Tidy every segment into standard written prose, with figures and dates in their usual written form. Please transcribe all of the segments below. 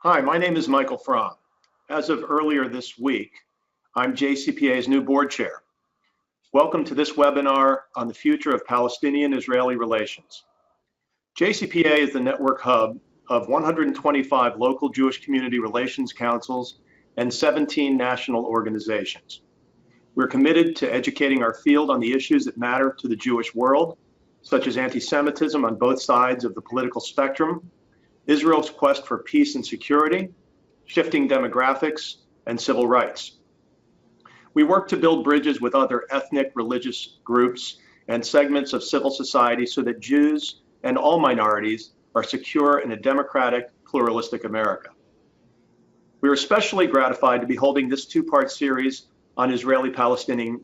Hi, my name is Michael Fromm. As of earlier this week, I'm JCPA's new board chair. Welcome to this webinar on the future of Palestinian-Israeli relations. JCPA is the network hub of 125 local Jewish community relations councils and 17 national organizations. We're committed to educating our field on the issues that matter to the Jewish world, such as anti-Semitism on both sides of the political spectrum, Israel's quest for peace and security, shifting demographics, and civil rights. We work to build bridges with other ethnic, religious groups and segments of civil society so that Jews and all minorities are secure in a democratic, pluralistic America. We are especially gratified to be holding this two-part series on Israeli-Palestinian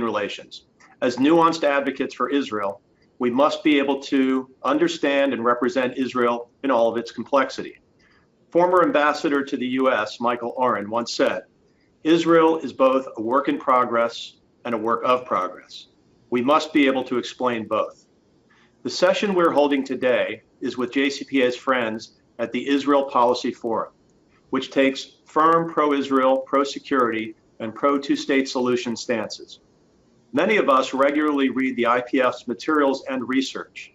relations. As nuanced advocates for Israel, we must be able to understand and represent Israel in all of its complexity. Former ambassador to the US, Michael Oren, once said, Israel is both a work in progress and a work of progress. We must be able to explain both. The session we're holding today is with JCPA's friends at the Israel Policy Forum, which takes firm pro-Israel, pro-security, and pro-two-state solution stances. Many of us regularly read the IPF's materials and research.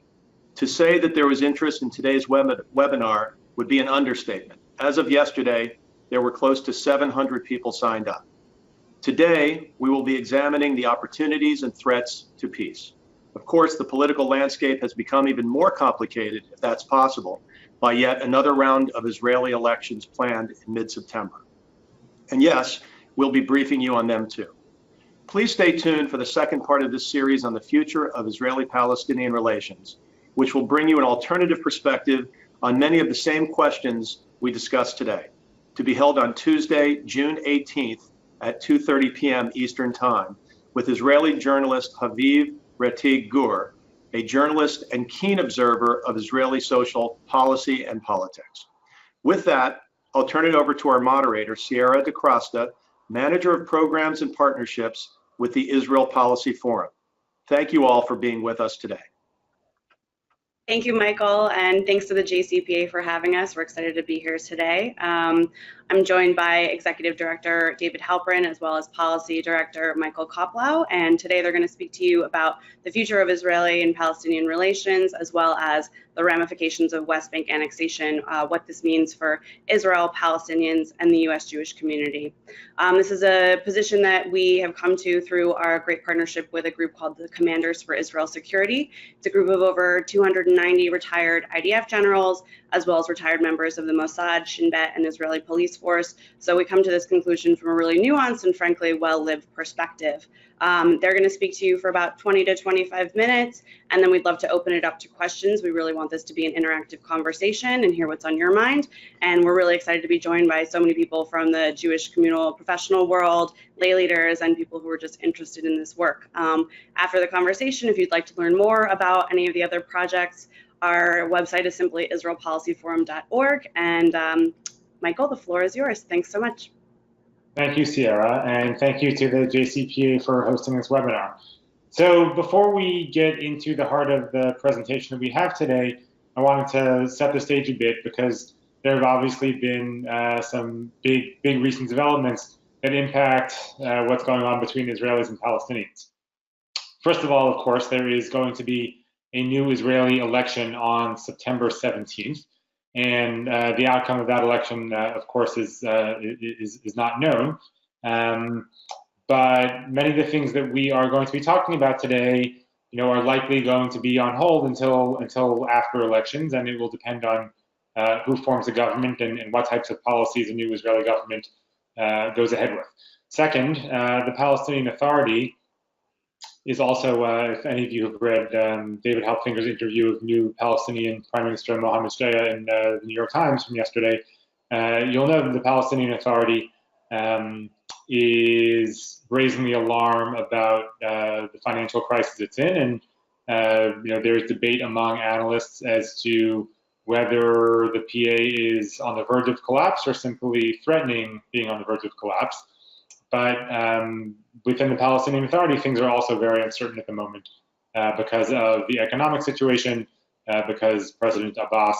To say that there was interest in today's webinar would be an understatement. As of yesterday, there were close to 700 people signed up. Today, we will be examining the opportunities and threats to peace. Of course, the political landscape has become even more complicated, if that's possible, by yet another round of Israeli elections planned in mid-September. And yes, we'll be briefing you on them too. Please stay tuned for the second part of this series on the future of Israeli-Palestinian relations, which will bring you an alternative perspective on many of the same questions we discussed today, to be held on Tuesday, June 18th at 2:30 p.m. Eastern Time with Israeli journalist Haviv Retig Gur, a journalist and keen observer of Israeli social policy and politics. With that, I'll turn it over to our moderator, Sierra DeCrosta, Manager of Programs and Partnerships with the Israel Policy Forum. Thank you all for being with us today. Thank you, Michael, and thanks to the JCPA for having us. We're excited to be here today. I'm joined by Executive Director David Halperin as well as Policy Director Michael Koplow, and today they're going to speak to you about the future of Israeli and Palestinian relations as well as the ramifications of West Bank annexation, what this means for Israel, Palestinians, and the U.S. Jewish community. This is a position that we have come to through our great partnership with a group called the Commanders for Israel Security. It's a group of over 290 retired IDF generals, as well as retired members of the Mossad, Shin Bet, and Israeli police force. So we come to this conclusion from a really nuanced and frankly well-lived perspective. They're going to speak to you for about 20 to 25 minutes, and then we'd love to open it up to questions. We really want this to be an interactive conversation and hear what's on your mind. And we're really excited to be joined by so many people from the Jewish communal professional world, lay leaders, and people who are just interested in this work. After the conversation, if you'd like to learn more about any of the other projects, our website is simply israelpolicyforum.org. And Michael, the floor is yours. Thanks so much. Thank you, Sierra, and thank you to the JCPA for hosting this webinar. So before we get into the heart of the presentation that we have today, I wanted to set the stage a bit because there have obviously been some big recent developments that impact what's going on between Israelis and Palestinians. First of all, of course, there is going to be a new Israeli election on September 17th. And the outcome of that election, of course, is not known. But many of the things that we are going to be talking about today, are likely going to be on hold until after elections, and it will depend on who forms the government and what types of policies the new Israeli government goes ahead with. Second, the Palestinian Authority is also, if any of you have read David Halpfinger's interview with new Palestinian Prime Minister Mohammed Shtayyeh in the New York Times from yesterday, you'll know that the Palestinian Authority is raising the alarm about the financial crisis it's in, and there's debate among analysts as to whether the PA is on the verge of collapse or simply threatening being on the verge of collapse. But within the Palestinian Authority, things are also very uncertain at the moment because of the economic situation, because President Abbas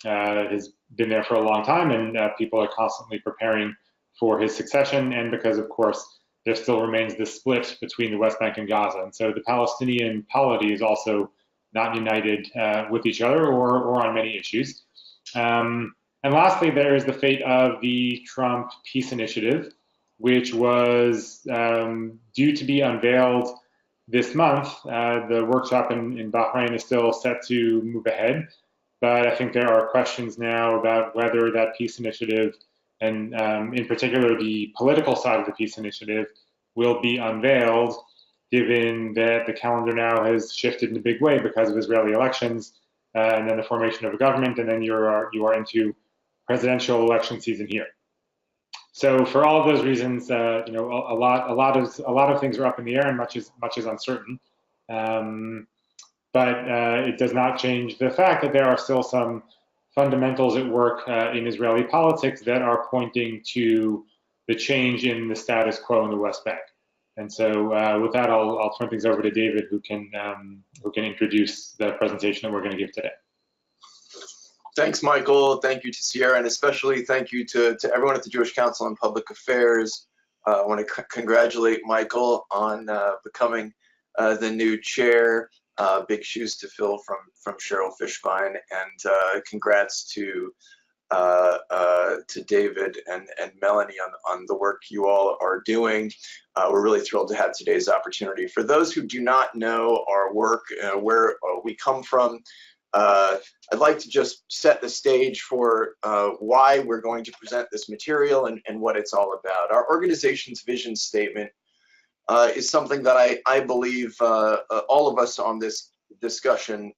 has been there for a long time, and people are constantly preparing for his succession, and because, of course, there still remains this split between the West Bank and Gaza. And so the Palestinian polity is also not united with each other or on many issues. And lastly, there is the fate of the Trump peace initiative, which was due to be unveiled this month. The workshop in Bahrain is still set to move ahead, but I think there are questions now about whether that peace initiative, and in particular the political side of the peace initiative, will be unveiled, given that the calendar now has shifted in a big way because of Israeli elections, and then the formation of a government, and then you are into presidential election season here. So for all of those reasons, a lot of things are up in the air, and much is uncertain. But it does not change the fact that there are still some fundamentals at work in Israeli politics that are pointing to the change in the status quo in the West Bank. And so with that, I'll turn things over to David, who can introduce the presentation that we're going to give today. Thanks, Michael. Thank you to Sierra, and especially thank you to everyone at the Jewish Council on Public Affairs. I want to congratulate Michael on becoming the new chair. Big shoes to fill from Cheryl Fishbein, and congrats to David and Melanie on the work you all are doing. We're really thrilled to have today's opportunity. For those who do not know our work, where we come from, I'd like to just set the stage for why we're going to present this material and what it's all about. Our organization's vision statement is something that I believe all of us on this discussion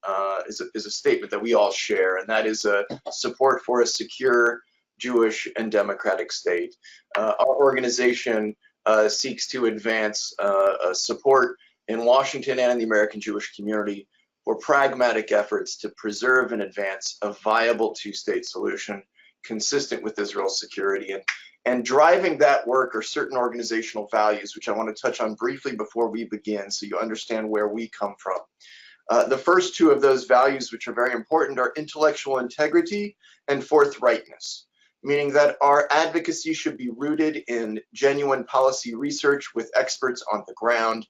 is a statement that we all share, and that is a support for a secure, Jewish, and democratic state. Our organization seeks to advance support in Washington and the American Jewish community for pragmatic efforts to preserve and advance a viable two-state solution consistent with Israel's security. And driving that work are certain organizational values, which I want to touch on briefly before we begin so you understand where we come from. The first two of those values, which are very important, are intellectual integrity and forthrightness, meaning that our advocacy should be rooted in genuine policy research with experts on the ground.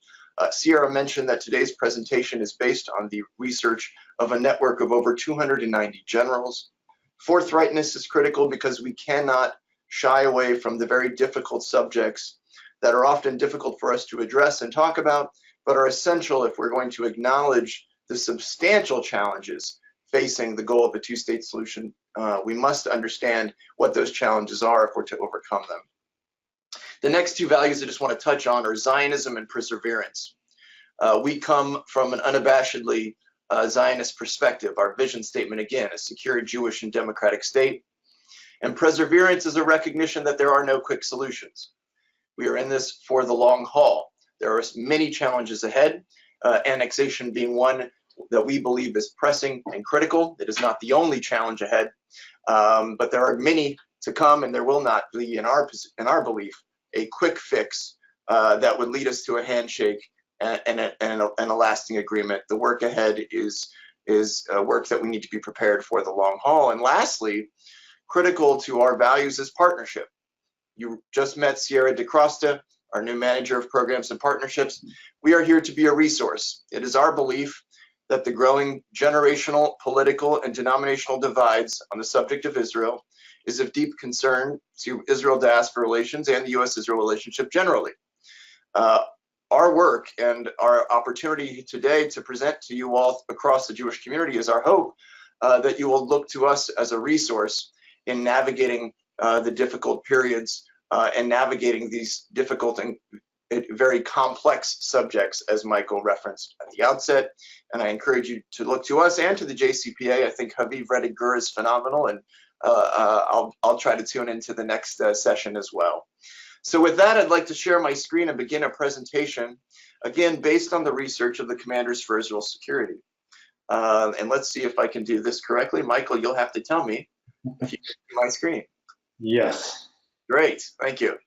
Sierra mentioned that today's presentation is based on the research of a network of over 290 generals. Forthrightness is critical because we cannot shy away from the very difficult subjects that are often difficult for us to address and talk about, but are essential if we're going to acknowledge the substantial challenges facing the goal of a two-state solution. We must understand what those challenges are if we're to overcome them. The next two values I just want to touch on are Zionism and perseverance. We come from an unabashedly Zionist perspective. Our vision statement, again, a secure Jewish and democratic state. And perseverance is a recognition that there are no quick solutions. We are in this for the long haul. There are many challenges ahead, annexation being one that we believe is pressing and critical. It is not the only challenge ahead, but there are many to come, and there will not be, in our belief, a quick fix that would lead us to a handshake and a lasting agreement. The work ahead is work that we need to be prepared for the long haul. And lastly, critical to our values is partnership. You just met Sierra DeCrosta, our new manager of programs and partnerships. We are here to be a resource. It is our belief that the growing generational, political, and denominational divides on the subject of Israel is of deep concern to Israel-diaspora relations and the U.S.-Israel relationship generally. Our work and our opportunity today to present to you all across the Jewish community is our hope that you will look to us as a resource in navigating the difficult periods and navigating these difficult and very complex subjects, as Michael referenced at the outset. And I encourage you to look to us and to the JCPA. I think Haviv Rediger is phenomenal, and I'll try to tune into the next session as well. So with that, I'd like to share my screen and begin a presentation, again, based on the research of the Commanders for Israel Security. And let's see if I can do this correctly. Michael, you'll have to tell me if you can see my screen. Yes. Great, thank you.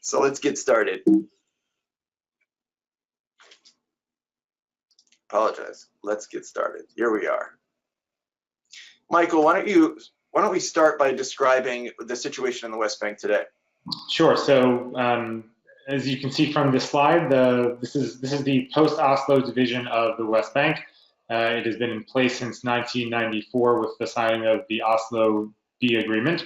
So let's get started. Apologize. Let's get started. Here we are. Michael, why don't we start by describing the situation in the West Bank today? Sure. So as you can see from this slide, this is the post-Oslo division of the West Bank. It has been in place since 1994 with the signing of the Oslo B Agreement.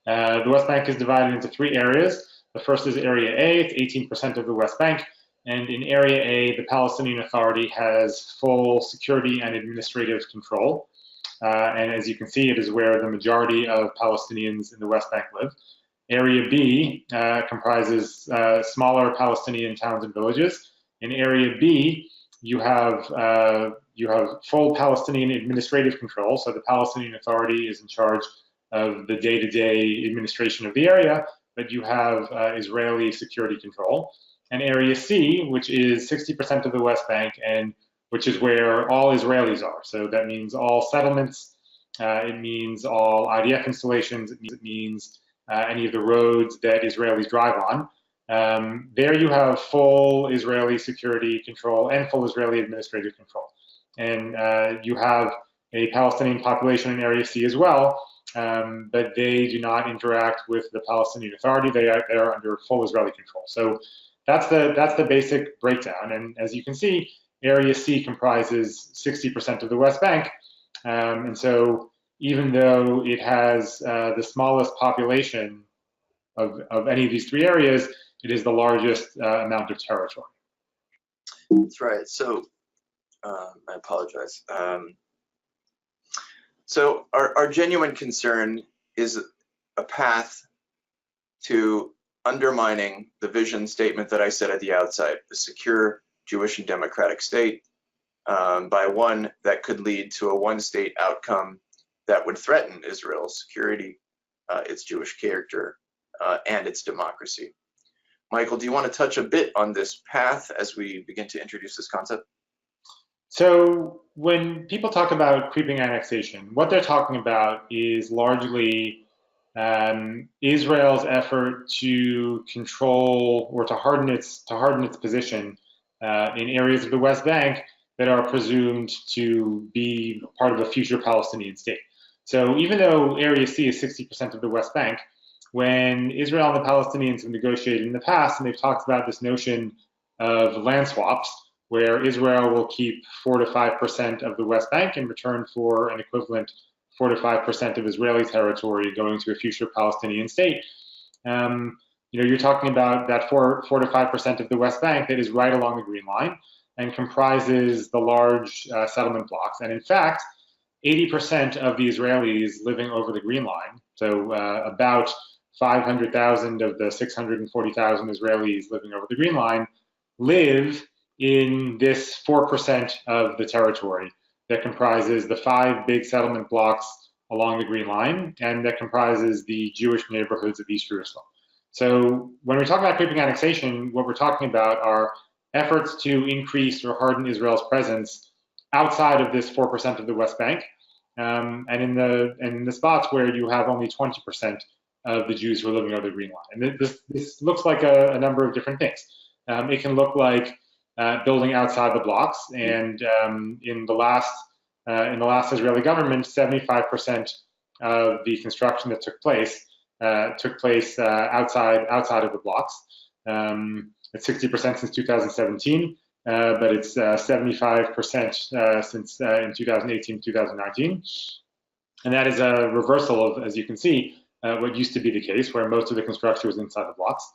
The West Bank is divided into 3 areas. The first is Area A, it's 18% of the West Bank. And in Area A, the Palestinian Authority has full security and administrative control. And as you can see, it is where the majority of Palestinians in the West Bank live. Area B comprises smaller Palestinian towns and villages. In Area B, you have full Palestinian administrative control. So the Palestinian Authority is in charge of the day-to-day administration of the area, but you have Israeli security control. And Area C, which is 60% of the West Bank, and which is where all Israelis are. So that means all settlements, it means all IDF installations, it means any of the roads that Israelis drive on. There you have full Israeli security control and full Israeli administrative control. And you have a Palestinian population in Area C as well, but they do not interact with the Palestinian Authority. They are under full Israeli control. So that's the basic breakdown. And as you can see, Area C comprises 60% of the West Bank. And so even though it has the smallest population of any of these 3 areas, it is the largest amount of territory. That's right. So I apologize. So our genuine concern is a path to undermining the vision statement that I said at the outset, the secure Jewish and democratic state, by one that could lead to a one-state outcome that would threaten Israel's security, its Jewish character, and its democracy. Michael, do you want to touch a bit on this path as we begin to introduce this concept? So when people talk about creeping annexation, what they're talking about is largely Israel's effort to control or to harden its position in areas of the West Bank that are presumed to be part of a future Palestinian state. So even though Area C is 60% of the West Bank, when Israel and the Palestinians have negotiated in the past, and they've talked about this notion of land swaps, where Israel will keep 4 to 5% of the West Bank in return for an equivalent 4 to 5% of Israeli territory going to a future Palestinian state. You're talking about that 4 to 5% of the West Bank that is right along the Green Line and comprises the large settlement blocks. And in fact, 80% of the Israelis living over the Green Line, so about 500,000 of the 640,000 Israelis living over the Green Line, live in this 4% of the territory that comprises the 5 big settlement blocks along the Green Line and that comprises the Jewish neighborhoods of East Jerusalem. So when we talk about creeping annexation, what we're talking about are efforts to increase or harden Israel's presence outside of this 4% of the West Bank, and in the spots where you have only 20% of the Jews who are living over the Green Line. And this looks like a number of different things. It can look like building outside the blocks, and in the last Israeli government, 75% of the construction that took place outside of the blocks. It's 60% since 2017, but it's 75% since in 2018, 2019. And that is a reversal of, as you can see, what used to be the case, where most of the construction was inside the blocks.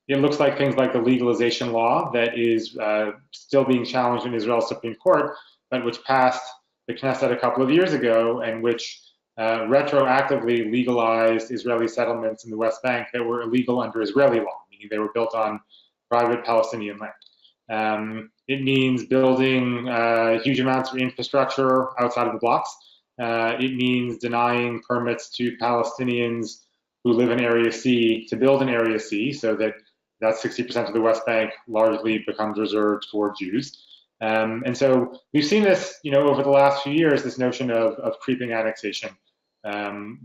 It looks like things like the legalization law that is still being challenged in Israel's Supreme Court, but which passed the Knesset a couple of years ago, and which retroactively legalized Israeli settlements in the West Bank that were illegal under Israeli law, meaning they were built on private Palestinian land. It means building huge amounts of infrastructure outside of the blocks. It means denying permits to Palestinians who live in Area C to build in Area C, so that 60% of the West Bank largely becomes reserved for Jews. And so we've seen this, over the last few years, this notion of creeping annexation,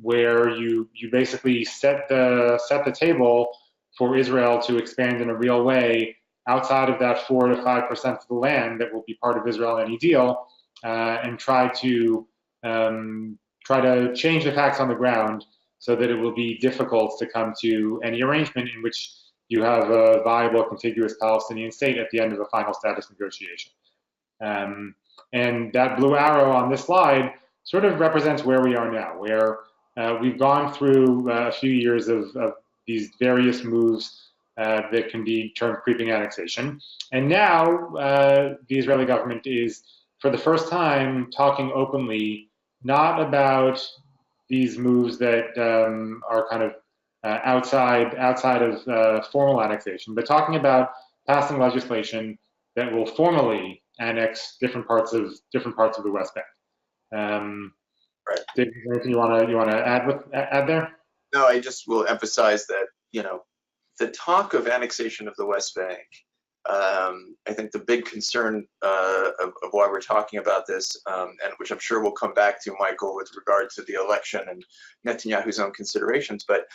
where you basically set the table for Israel to expand in a real way outside of that 4 to 5% of the land that will be part of Israel in any deal, and try to try to change the facts on the ground so that it will be difficult to come to any arrangement in which you have a viable, contiguous Palestinian state at the end of a final status negotiation. And that blue arrow on this slide sort of represents where we are now, where we've gone through a few years of these various moves that can be termed creeping annexation. And now the Israeli government is, for the first time, talking openly, not about these moves that are kind of outside of formal annexation, but talking about passing legislation that will formally annex different parts of the West Bank. Right. David, anything you want to add there? No, I just will emphasize that, the talk of annexation of the West Bank, I think the big concern of why we're talking about this, and which I'm sure we'll come back to, Michael, with regard to the election and Netanyahu's own considerations, but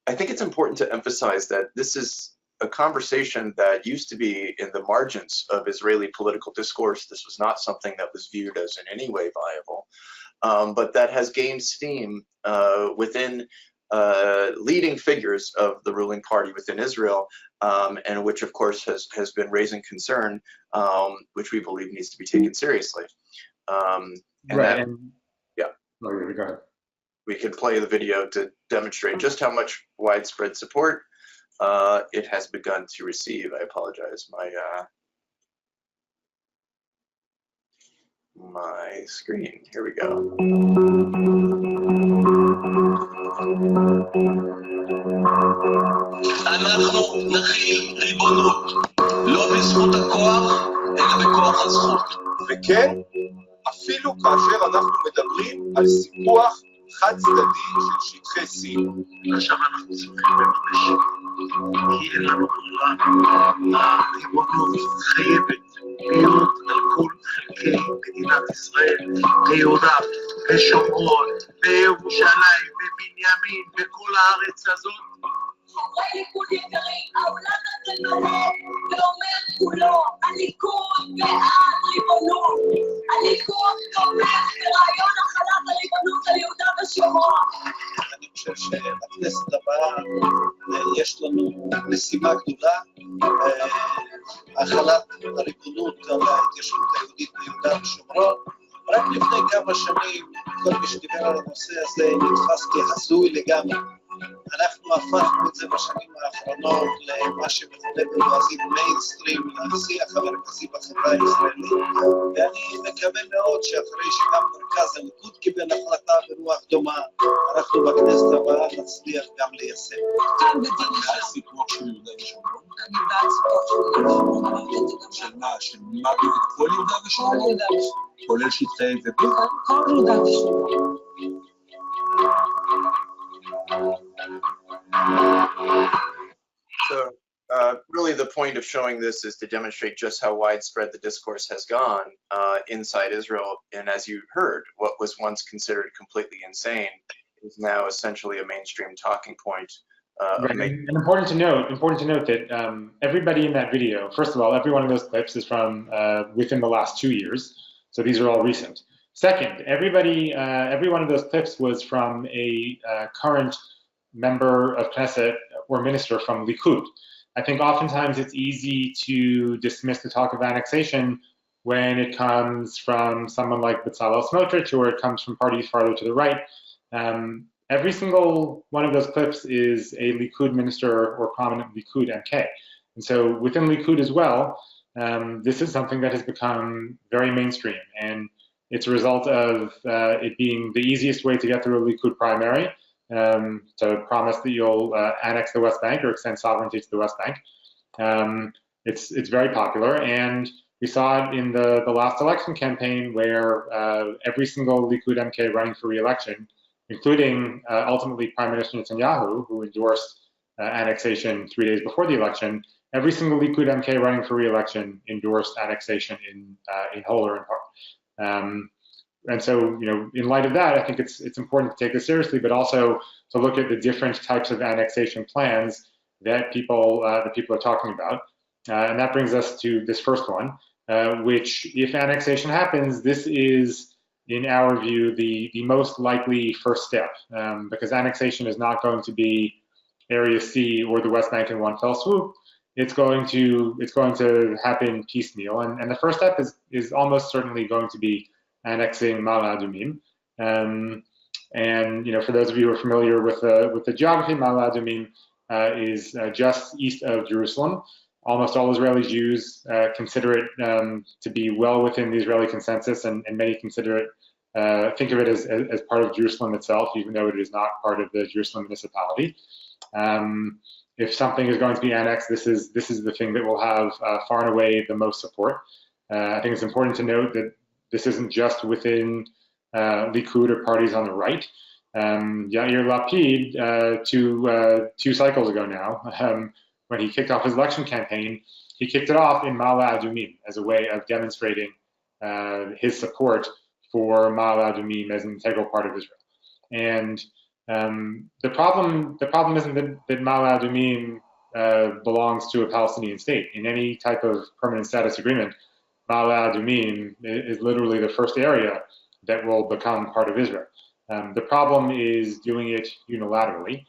I think it's important to emphasize that this is a conversation that used to be in the margins of Israeli political discourse. This was not something that was viewed as in any way viable, but that has gained steam within leading figures of the ruling party within Israel, and which of course has been raising concern, which we believe needs to be taken seriously. Right. Yeah. Oh, yeah, go ahead. We can play the video to demonstrate just how much widespread support it has begun to receive. I apologize. My screen. Here we go. אנחנו נחיל ריבונות, לא בזכות הכוח, אלא בכוח הזכות. וכן, אפילו כאשר אנחנו מדברים על סיפוח חד צדדי של שטחי C. עכשיו אנחנו צריכים לממש, כי אין לנו ברירה. הריבונות חייבת להיות על כל חלקי מדינת ישראל, ביהודה, בשומרון, בירושלים, בבנימין, בכל הארץ הזאת. חברי ליכוד יקרים, העולם הזה נורא, ואומר כולו, הליכוד בעד ריבונות. הליכוד תומך ברעיון החלת הריבונות על יהודה ושומרון. אני חושב שבכנסת הבאה יש לנו משימה גדולה, החלת הריבונות על ההתיישבות היהודית ביהודה ושומרון. רק לפני כמה שנים, כל מי שדיבר על הנושא הזה נתפס כהזוי לגמרי. אנחנו הפכנו את זה בשנים האחרונות למה שמכונה בלועזית מיינסטרים, לשיח המרכזי בחברה הישראלית, ואני מקווה מאוד שאחרי שגם מרכז הליכוד קיבל החלטה ברוח דומה, אנחנו בכנסת הבאה נצליח גם ליישם. גם בעד סיפוח של יהודה ושומרון? אני בעד סיפוח של יהודה ושומרון. של מה? של מה כל יהודה ושומרון? כולל שטחי A ו-B? כל יהודה ושומרון. So really the point of showing this is to demonstrate just how widespread the discourse has gone inside Israel. And as you heard, what was once considered completely insane is now essentially a mainstream talking point. Right. And important to note that everybody in that video, first of all, every one of those clips is from within the last 2 years. So these are all recent. Second, every one of those clips was from a current member of Knesset or minister from Likud. I think oftentimes it's easy to dismiss the talk of annexation when it comes from someone like Bezalel Smotrich, or it comes from parties farther to the right. Every single one of those clips is a Likud minister or prominent Likud MK. And so within Likud as well, this is something that has become very mainstream. And it's a result of it being the easiest way to get through a Likud primary, to promise that you'll annex the West Bank or extend sovereignty to the West Bank. It's very popular, and we saw it in the last election campaign where every single Likud MK running for re-election, including ultimately Prime Minister Netanyahu, who endorsed annexation 3 days before the election, every single Likud MK running for re-election endorsed annexation in whole or in part. And so, in light of that, I think it's important to take this seriously, but also to look at the different types of annexation plans that people are talking about. And that brings us to this first one, which, if annexation happens, this is in our view, the most likely first step, because annexation is not going to be Area C or the West Bank in one fell swoop. It's going to happen piecemeal, and the first step is almost certainly going to be annexing Ma'ale Adumim. And for those of you who are familiar with the geography, Ma'ale Adumim is just east of Jerusalem. Almost all Israeli Jews consider it to be well within the Israeli consensus, and many consider it, think of it as part of Jerusalem itself, even though it is not part of the Jerusalem municipality. If something is going to be annexed, this is the thing that will have far and away the most support. I think it's important to note that this isn't just within Likud or parties on the right. Yair Lapid, two cycles ago now, when he kicked off his election campaign, he kicked it off in Ma'ale Adumim as a way of demonstrating his support for Ma'ale Adumim as an integral part of Israel. And the problem isn't that Ma'ale Adumim belongs to a Palestinian state. In any type of permanent status agreement, Ma'ale Adumim is literally the first area that will become part of Israel. The problem is doing it unilaterally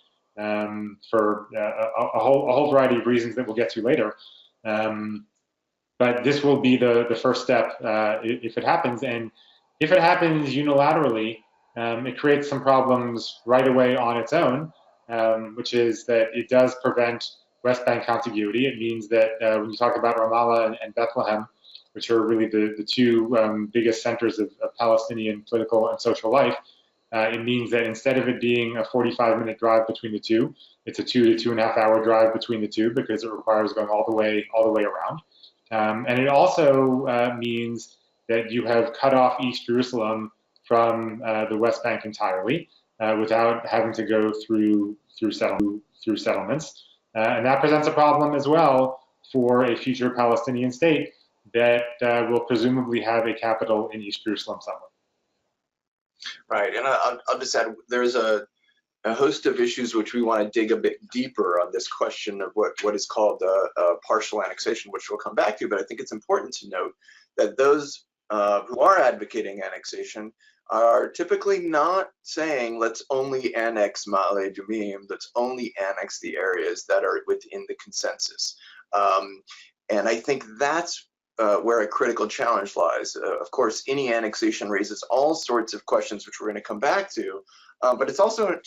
for a whole variety of reasons that we'll get to later. But this will be the first step if it happens. And if it happens unilaterally, it creates some problems right away on its own, which is that it does prevent West Bank contiguity. It means that when you talk about Ramallah and Bethlehem, which are really the two biggest centers of Palestinian political and social life, it means that instead of it being a 45-minute drive between the two, it's a 2 to 2.5 hour drive between the two because it requires going all the way around. And it also means that you have cut off East Jerusalem from the West Bank entirely without having to go through settlements. And that presents a problem as well for a future Palestinian state that will presumably have a capital in East Jerusalem somewhere. Right, and I'll just add, there's a host of issues which we want to dig a bit deeper on this question of what is called partial annexation, which we'll come back to, but I think it's important to note that those who are advocating annexation are typically not saying let's only annex Ma'ale Adumim, let's only annex the areas that are within the consensus. And I think that's where a critical challenge lies. Of course, any annexation raises all sorts of questions, which we're going to come back to, but it's also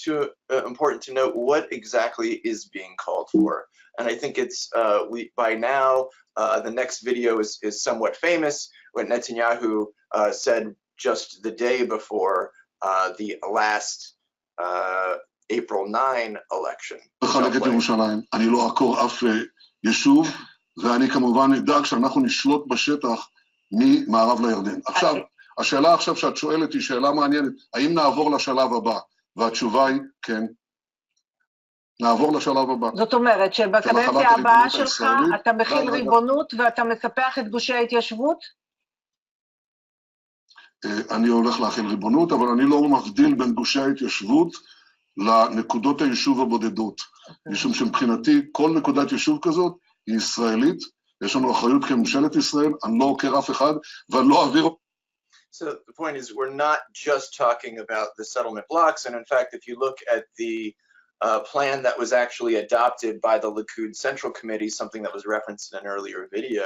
important to note what exactly is being called for. And I think it's, by now, the next video is somewhat famous, when Netanyahu said just the day before the last April 9 election. ואני כמובן נדאג שאנחנו נשלוט בשטח ממערב לירדן. עכשיו, השאלה עכשיו שאת שואלת היא שאלה מעניינת, האם נעבור לשלב הבא? והתשובה היא כן. נעבור לשלב הבא. זאת אומרת שבקדנציה הבאה שלך אתה מכיל ריבונות ואתה מספח את גושי ההתיישבות? אני הולך להכיל ריבונות, אבל אני לא מבדיל בין גושי ההתיישבות לנקודות היישוב הבודדות. משום שמבחינתי כל נקודת יישוב כזאת היא ישראלית, יש לנו אחריות כממשלת ישראל, אני לא עוקר אף אחד, ואני לא אעביר... So the point is, we're not just talking about the settlement blocks, and in fact, if you look at the plan that was actually adopted by the Likud Central Committee, something that was referenced in an earlier video,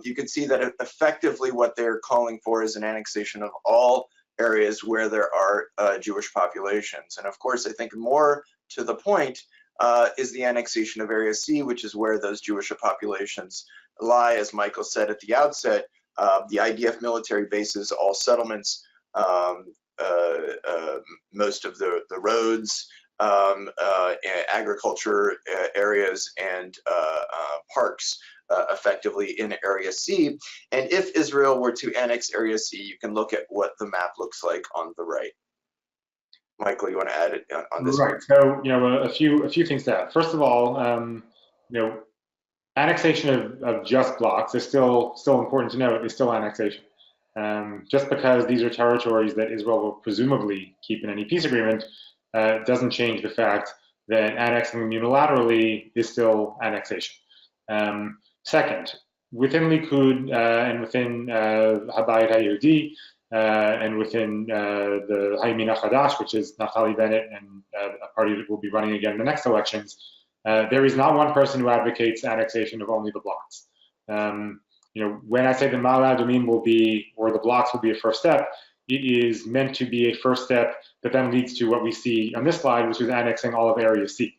you can see that effectively what they're calling for is an annexation of all areas where there are Jewish populations. And of course, I think more to the point, is the annexation of Area C, which is where those Jewish populations lie. As Michael said at the outset, the IDF military bases, all settlements, most of the roads, agriculture areas, and parks effectively in Area C. And if Israel were to annex Area C, you can look at what the map looks like on the right. Michael, you want to add it on this? Right. So, a few things to add. First of all, annexation of just blocks is still important to note. Is still annexation. Just because these are territories that Israel will presumably keep in any peace agreement, doesn't change the fact that annexing them unilaterally is still annexation. Second, within Likud and within Habayit HaYehudi, and within the Haymin HaChadash, which is Naftali Bennett and a party that will be running again in the next elections, there is not one person who advocates annexation of only the blocks. When I say the Ma'ale Adumim will be, or the blocks will be a first step, it is meant to be a first step that then leads to what we see on this slide, which is annexing all of Area C,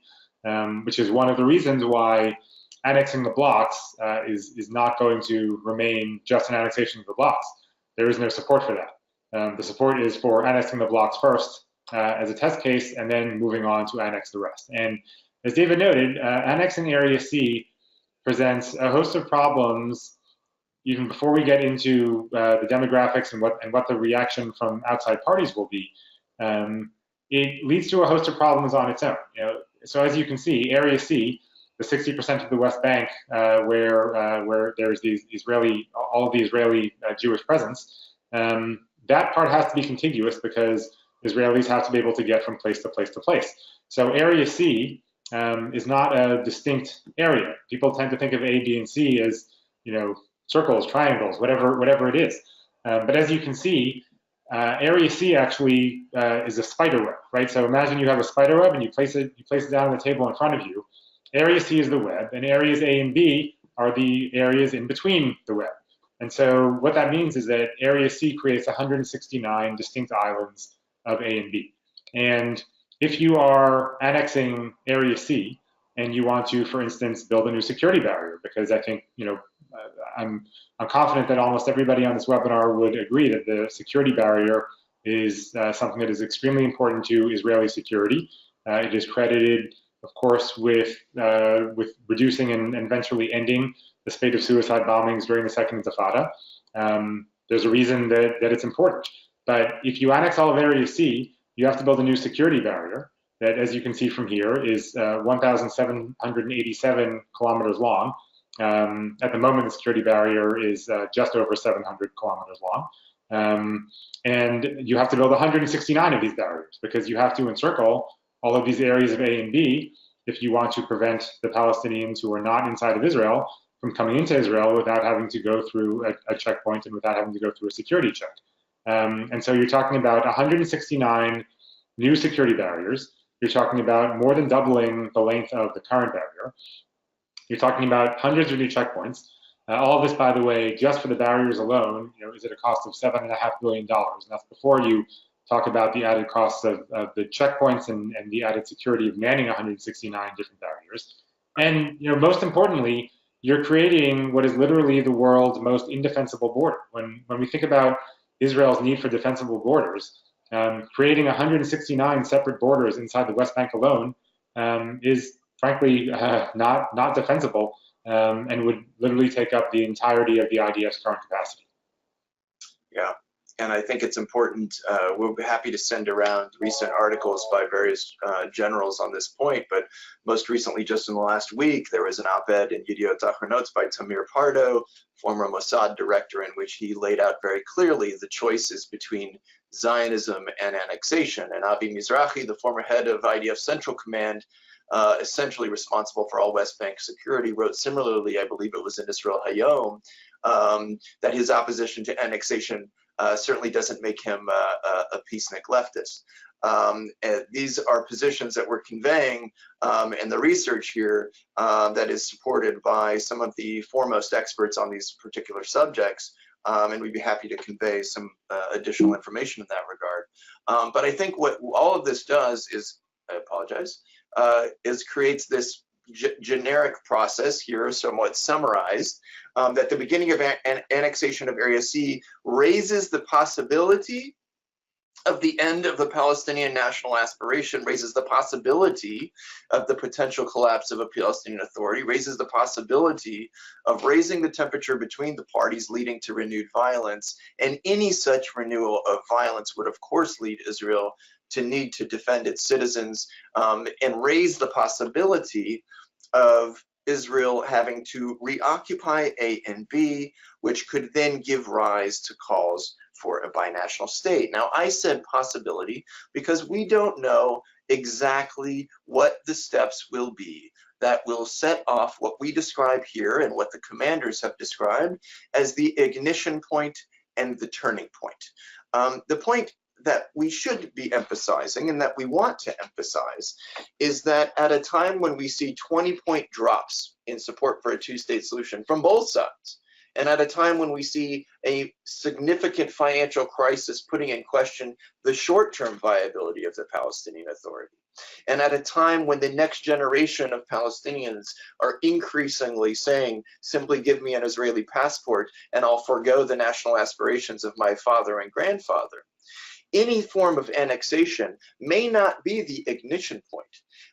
which is one of the reasons why annexing the blocks is not going to remain just an annexation of the blocks. There is no support for that. The support is for annexing the blocks first as a test case, and then moving on to annex the rest. And as David noted, annexing Area C presents a host of problems even before we get into the demographics and what the reaction from outside parties will be. It leads to a host of problems on its own. So as you can see, Area C, the 60% of the West Bank where there's all of the Israeli Jewish presence, that part has to be contiguous because Israelis have to be able to get from place to place to place. So Area C is not a distinct area. People tend to think of A, B, and C as circles, triangles, whatever it is. But as you can see, Area C actually is a spider web, right? So imagine you have a spider web and you place it down on the table in front of you. Area C is the web, and areas A and B are the areas in between the web. And so what that means is that Area C creates 169 distinct islands of A and B. And if you are annexing Area C and you want to, for instance, build a new security barrier, because I think, I'm confident that almost everybody on this webinar would agree that the security barrier is something that is extremely important to Israeli security. It is credited, of course, with reducing and eventually ending the spate of suicide bombings during the Second Intifada. There's a reason that it's important. But if you annex all of Area C, you have to build a new security barrier that, as you can see from here, is 1,787 kilometers long. At the moment, the security barrier is just over 700 kilometers long. And you have to build 169 of these barriers because you have to encircle all of these areas of A and B if you want to prevent the Palestinians who are not inside of Israel from coming into Israel without having to go through a checkpoint and without having to go through a security check. And so you're talking about 169 new security barriers. You're talking about more than doubling the length of the current barrier. You're talking about hundreds of new checkpoints. All of this, by the way, just for the barriers alone, is at a cost of $7.5 billion. And that's before you talk about the added costs of the checkpoints and the added security of manning 169 different barriers. And most importantly, you're creating what is literally the world's most indefensible border. When we think about Israel's need for defensible borders, creating 169 separate borders inside the West Bank alone is frankly not defensible and would literally take up the entirety of the IDF's current capacity. Yeah. And I think it's important, we'll be happy to send around recent articles by various generals on this point, but most recently, just in the last week, there was an op-ed in Yediot Achronot by Tamir Pardo, former Mossad director, in which he laid out very clearly the choices between Zionism and annexation. And Avi Mizrahi, the former head of IDF Central Command, essentially responsible for all West Bank security, wrote similarly, I believe it was in Israel Hayom, that his opposition to annexation certainly doesn't make him a peacenik leftist. These are positions that we're conveying in the research here that is supported by some of the foremost experts on these particular subjects, and we'd be happy to convey some additional information in that regard. But I think what all of this does is, I apologize, is creates this generic process here, somewhat summarized, that the beginning of annexation of Area C raises the possibility of the end of the Palestinian national aspiration, raises the possibility of the potential collapse of a Palestinian Authority, raises the possibility of raising the temperature between the parties, leading to renewed violence. And any such renewal of violence would, of course, lead Israel to need to defend its citizens and raise the possibility of Israel having to reoccupy A and B, which could then give rise to calls for a binational state. Now, I said possibility because we don't know exactly what the steps will be that will set off what we describe here and what the commanders have described as the ignition point and the turning point. The point that we should be emphasizing and that we want to emphasize is that at a time when we see 20-point drops in support for a two-state solution from both sides, and at a time when we see a significant financial crisis putting in question the short-term viability of the Palestinian Authority, and at a time when the next generation of Palestinians are increasingly saying, simply give me an Israeli passport and I'll forego the national aspirations of my father and grandfather, any form of annexation may not be the ignition point,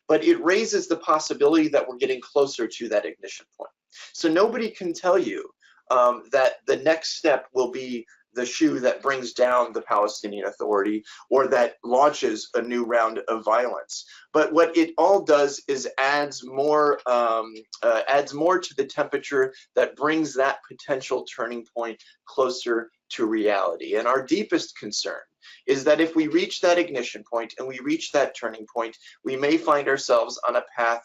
but it raises the possibility that we're getting closer to that ignition point. So nobody can tell you that the next step will be the shoe that brings down the Palestinian Authority or that launches a new round of violence. But what it all does is adds more to the temperature that brings that potential turning point closer to reality. And our deepest concern is that if we reach that ignition point and we reach that turning point, we may find ourselves on a path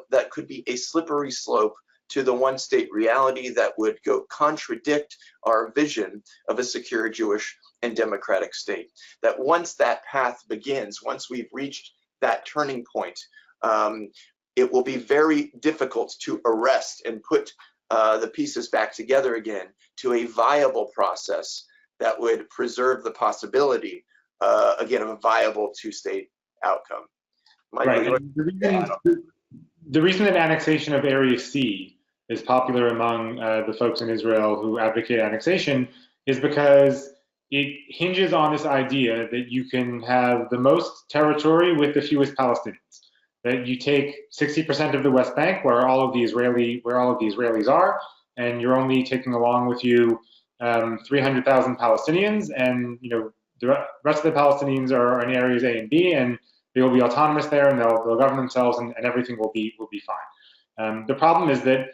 that could be a slippery slope to the one-state reality that would go contradict our vision of a secure Jewish and democratic state. That once that path begins, once we've reached that turning point, it will be very difficult to arrest and put the pieces back together again to a viable process that would preserve the possibility, again, of a viable two-state outcome. Right. The reason that annexation of Area C is popular among the folks in Israel who advocate annexation is because it hinges on this idea that you can have the most territory with the fewest Palestinians. That you take 60% of the West Bank, where all of the Israelis are, and you're only taking along with you 300,000 Palestinians, and the rest of the Palestinians are in areas A and B, and they will be autonomous there, and they'll govern themselves, and everything will be fine. The problem is that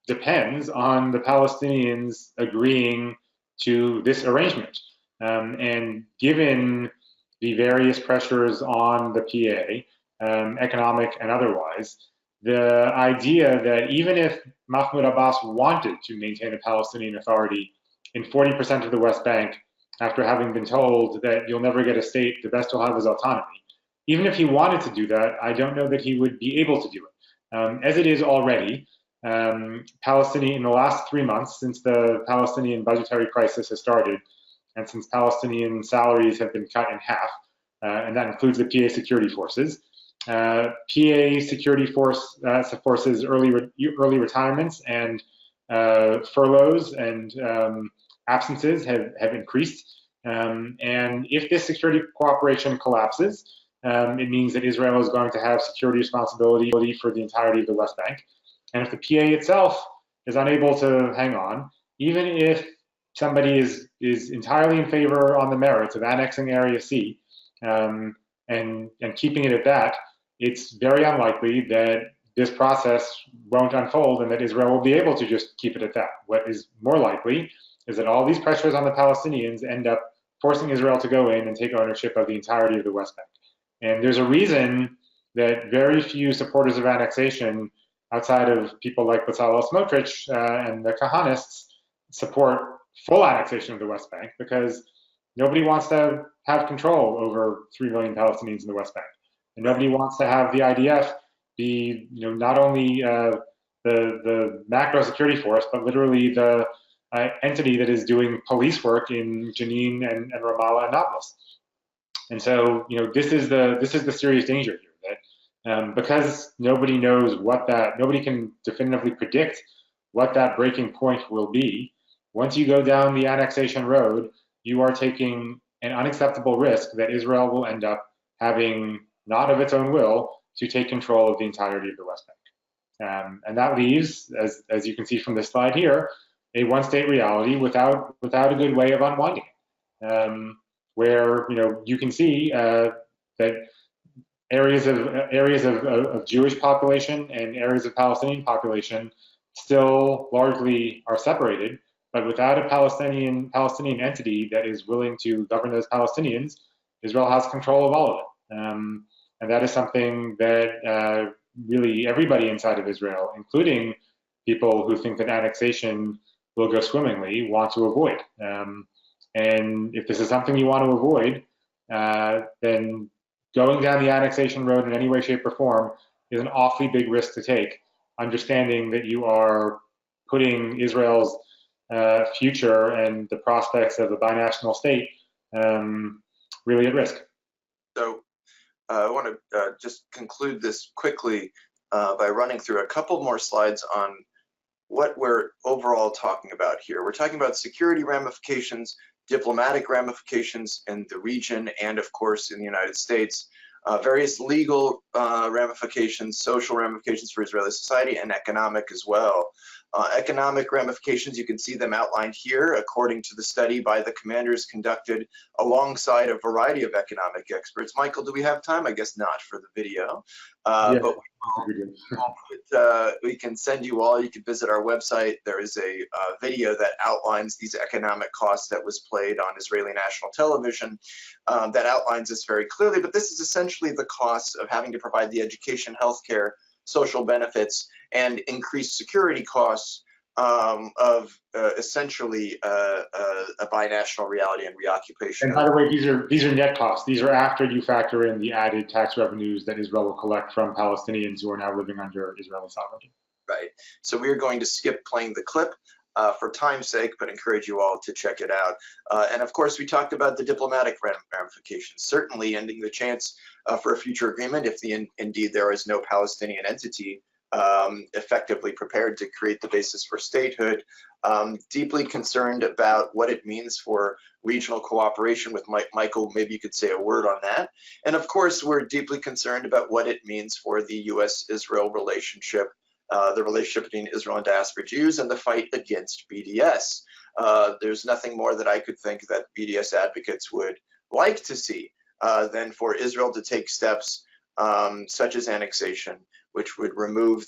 depends on the Palestinians agreeing to this arrangement, and given the various pressures on the PA, economic and otherwise, the idea that even if Mahmoud Abbas wanted to maintain a Palestinian Authority in 40% of the West Bank, after having been told that you'll never get a state, the best you'll have is autonomy, even if he wanted to do that, I don't know that he would be able to do it. As it is already, Palestinian, in the last 3 months, since the Palestinian budgetary crisis has started, and since Palestinian salaries have been cut in half, and that includes the PA security forces, PA security forces early retirements and furloughs and absences have increased. And if this security cooperation collapses, it means that Israel is going to have security responsibility for the entirety of the West Bank. And if the PA itself is unable to hang on, even if somebody is entirely in favor on the merits of annexing Area C and keeping it at that, it's very unlikely that this process won't unfold and that Israel will be able to just keep it at that. What is more likely is that all these pressures on the Palestinians end up forcing Israel to go in and take ownership of the entirety of the West Bank. And there's a reason that very few supporters of annexation, outside of people like Bezalel Smotrich and the Kahanists, support full annexation of the West Bank, because nobody wants to have control over 3 million Palestinians in the West Bank. And nobody wants to have the IDF be, not only the macro security force, but literally the entity that is doing police work in Jenin and Ramallah and Nablus. And so, this is the serious danger here, that because nobody knows nobody can definitively predict what that breaking point will be. Once you go down the annexation road, you are taking an unacceptable risk that Israel will end up having, not of its own will, to take control of the entirety of the West Bank. And that leaves, as you can see from this slide here, a one-state reality without a good way of unwinding it, where you can see that areas of Jewish population and areas of Palestinian population still largely are separated, but without a Palestinian entity that is willing to govern those Palestinians, Israel has control of all of it. And that is something that really everybody inside of Israel, including people who think that annexation will go swimmingly, want to avoid. And if this is something you want to avoid, then going down the annexation road in any way, shape, or form is an awfully big risk to take, understanding that you are putting Israel's future and the prospects of a binational state really at risk. So I want to just conclude this quickly by running through a couple more slides on what we're overall talking about here. We're talking about security ramifications, diplomatic ramifications in the region, and of course in the United States, various legal ramifications, social ramifications for Israeli society, and economic as well. Economic ramifications, you can see them outlined here according to the study by the commanders conducted alongside a variety of economic experts. Michael, do we have time? I guess not for the video, but we can send you all, you can visit our website. There is a video that outlines these economic costs that was played on Israeli national television that outlines this very clearly, but this is essentially the costs of having to provide the education, healthcare, social benefits, and increased security costs of essentially a binational reality and reoccupation. And by the way, these are net costs. These are after you factor in the added tax revenues that Israel will collect from Palestinians who are now living under Israeli sovereignty. Right. So we are going to skip playing the clip for time's sake, but encourage you all to check it out. And of course, we talked about the diplomatic ramifications, certainly ending the chance for a future agreement if indeed there is no Palestinian entity effectively prepared to create the basis for statehood. Deeply concerned about what it means for regional cooperation with Michael. Maybe you could say a word on that. And of course, we're deeply concerned about what it means for the U.S.-Israel relationship, the relationship between Israel and diaspora Jews, and the fight against BDS. There's nothing more that I could think that BDS advocates would like to see than for Israel to take steps such as annexation, which would remove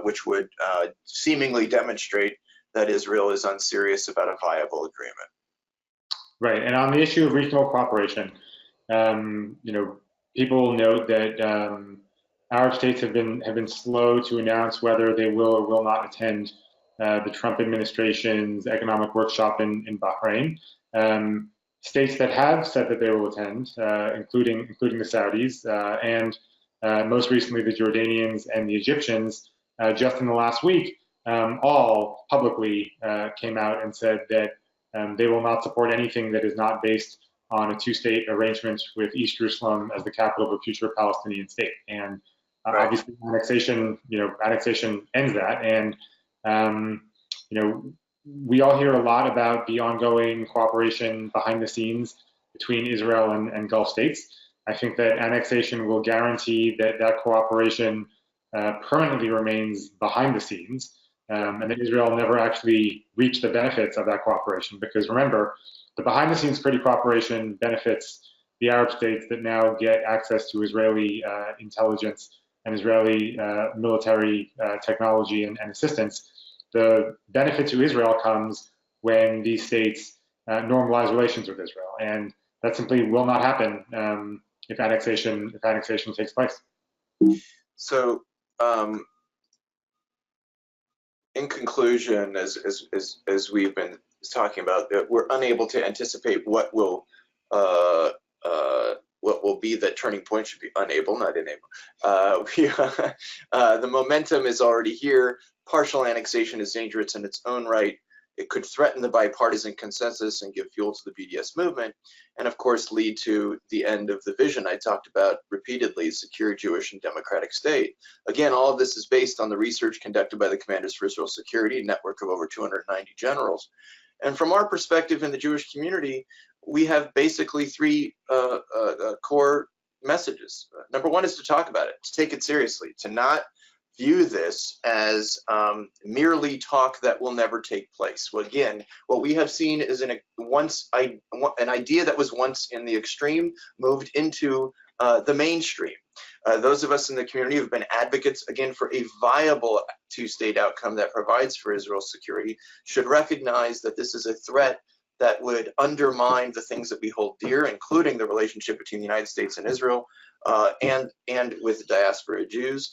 which would seemingly demonstrate that Israel is unserious about a viable agreement. Right, and on the issue of regional cooperation, people note that Arab states have been slow to announce whether they will or will not attend the Trump administration's economic workshop in Bahrain. States that have said that they will attend, including the Saudis, and most recently the Jordanians and the Egyptians, just in the last week, all publicly came out and said that they will not support anything that is not based on a two-state arrangement with East Jerusalem as the capital of a future Palestinian state. And obviously, annexation ends that. And we all hear a lot about the ongoing cooperation behind the scenes between Israel and Gulf states. I think that annexation will guarantee that cooperation permanently remains behind the scenes, and that Israel never actually reached the benefits of that cooperation. Because remember, the behind the scenes cooperation benefits the Arab states that now get access to Israeli intelligence and Israeli military technology and assistance. The benefit to Israel comes when these states normalize relations with Israel, and that simply will not happen if annexation takes place. So, in conclusion, as we've been talking about, we're unable to anticipate what will be the turning point. Should be unable, not enable. The momentum is already here. Partial annexation is dangerous in its own right. It could threaten the bipartisan consensus and give fuel to the BDS movement, and of course lead to the end of the vision I talked about repeatedly, secure Jewish and democratic state. Again, all of this is based on the research conducted by the Commanders for Israel Security, a network of over 290 generals. And from our perspective in the Jewish community, we have basically three core messages. Number one is to talk about it, to take it seriously, to not view this as merely talk that will never take place. Well, again, what we have seen is an idea that was once in the extreme moved into the mainstream. Those of us in the community have been advocates, again, for a viable two-state outcome that provides for Israel's security, should recognize that this is a threat that would undermine the things that we hold dear, including the relationship between the United States and Israel, and with diaspora Jews.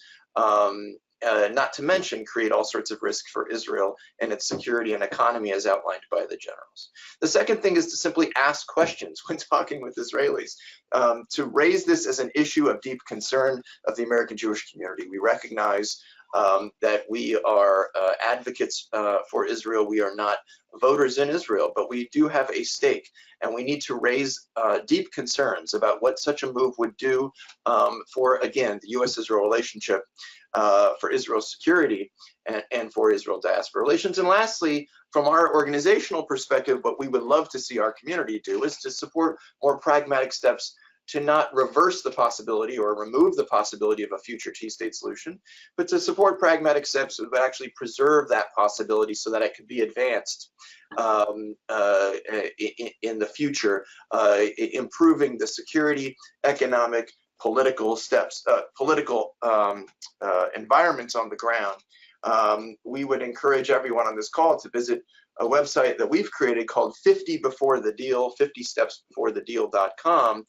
not to mention create all sorts of risk for Israel and its security and economy as outlined by the generals. The second thing is to simply ask questions when talking with Israelis, to raise this as an issue of deep concern of the American Jewish community. We recognize that we are advocates for Israel. We are not voters in Israel, but we do have a stake, and we need to raise deep concerns about what such a move would do for, again, the U.S.-Israel relationship, for Israel's security, and for Israel-diaspora relations. And lastly, from our organizational perspective, what we would love to see our community do is to support more pragmatic steps to not reverse the possibility or remove the possibility of a future two-state solution, but to support pragmatic steps that would actually preserve that possibility so that it could be advanced in the future, improving the security, economic, political steps, environments on the ground. We would encourage everyone on this call to visit a website that we've created called 50 Before the Deal, 50stepsbeforethedeal.com,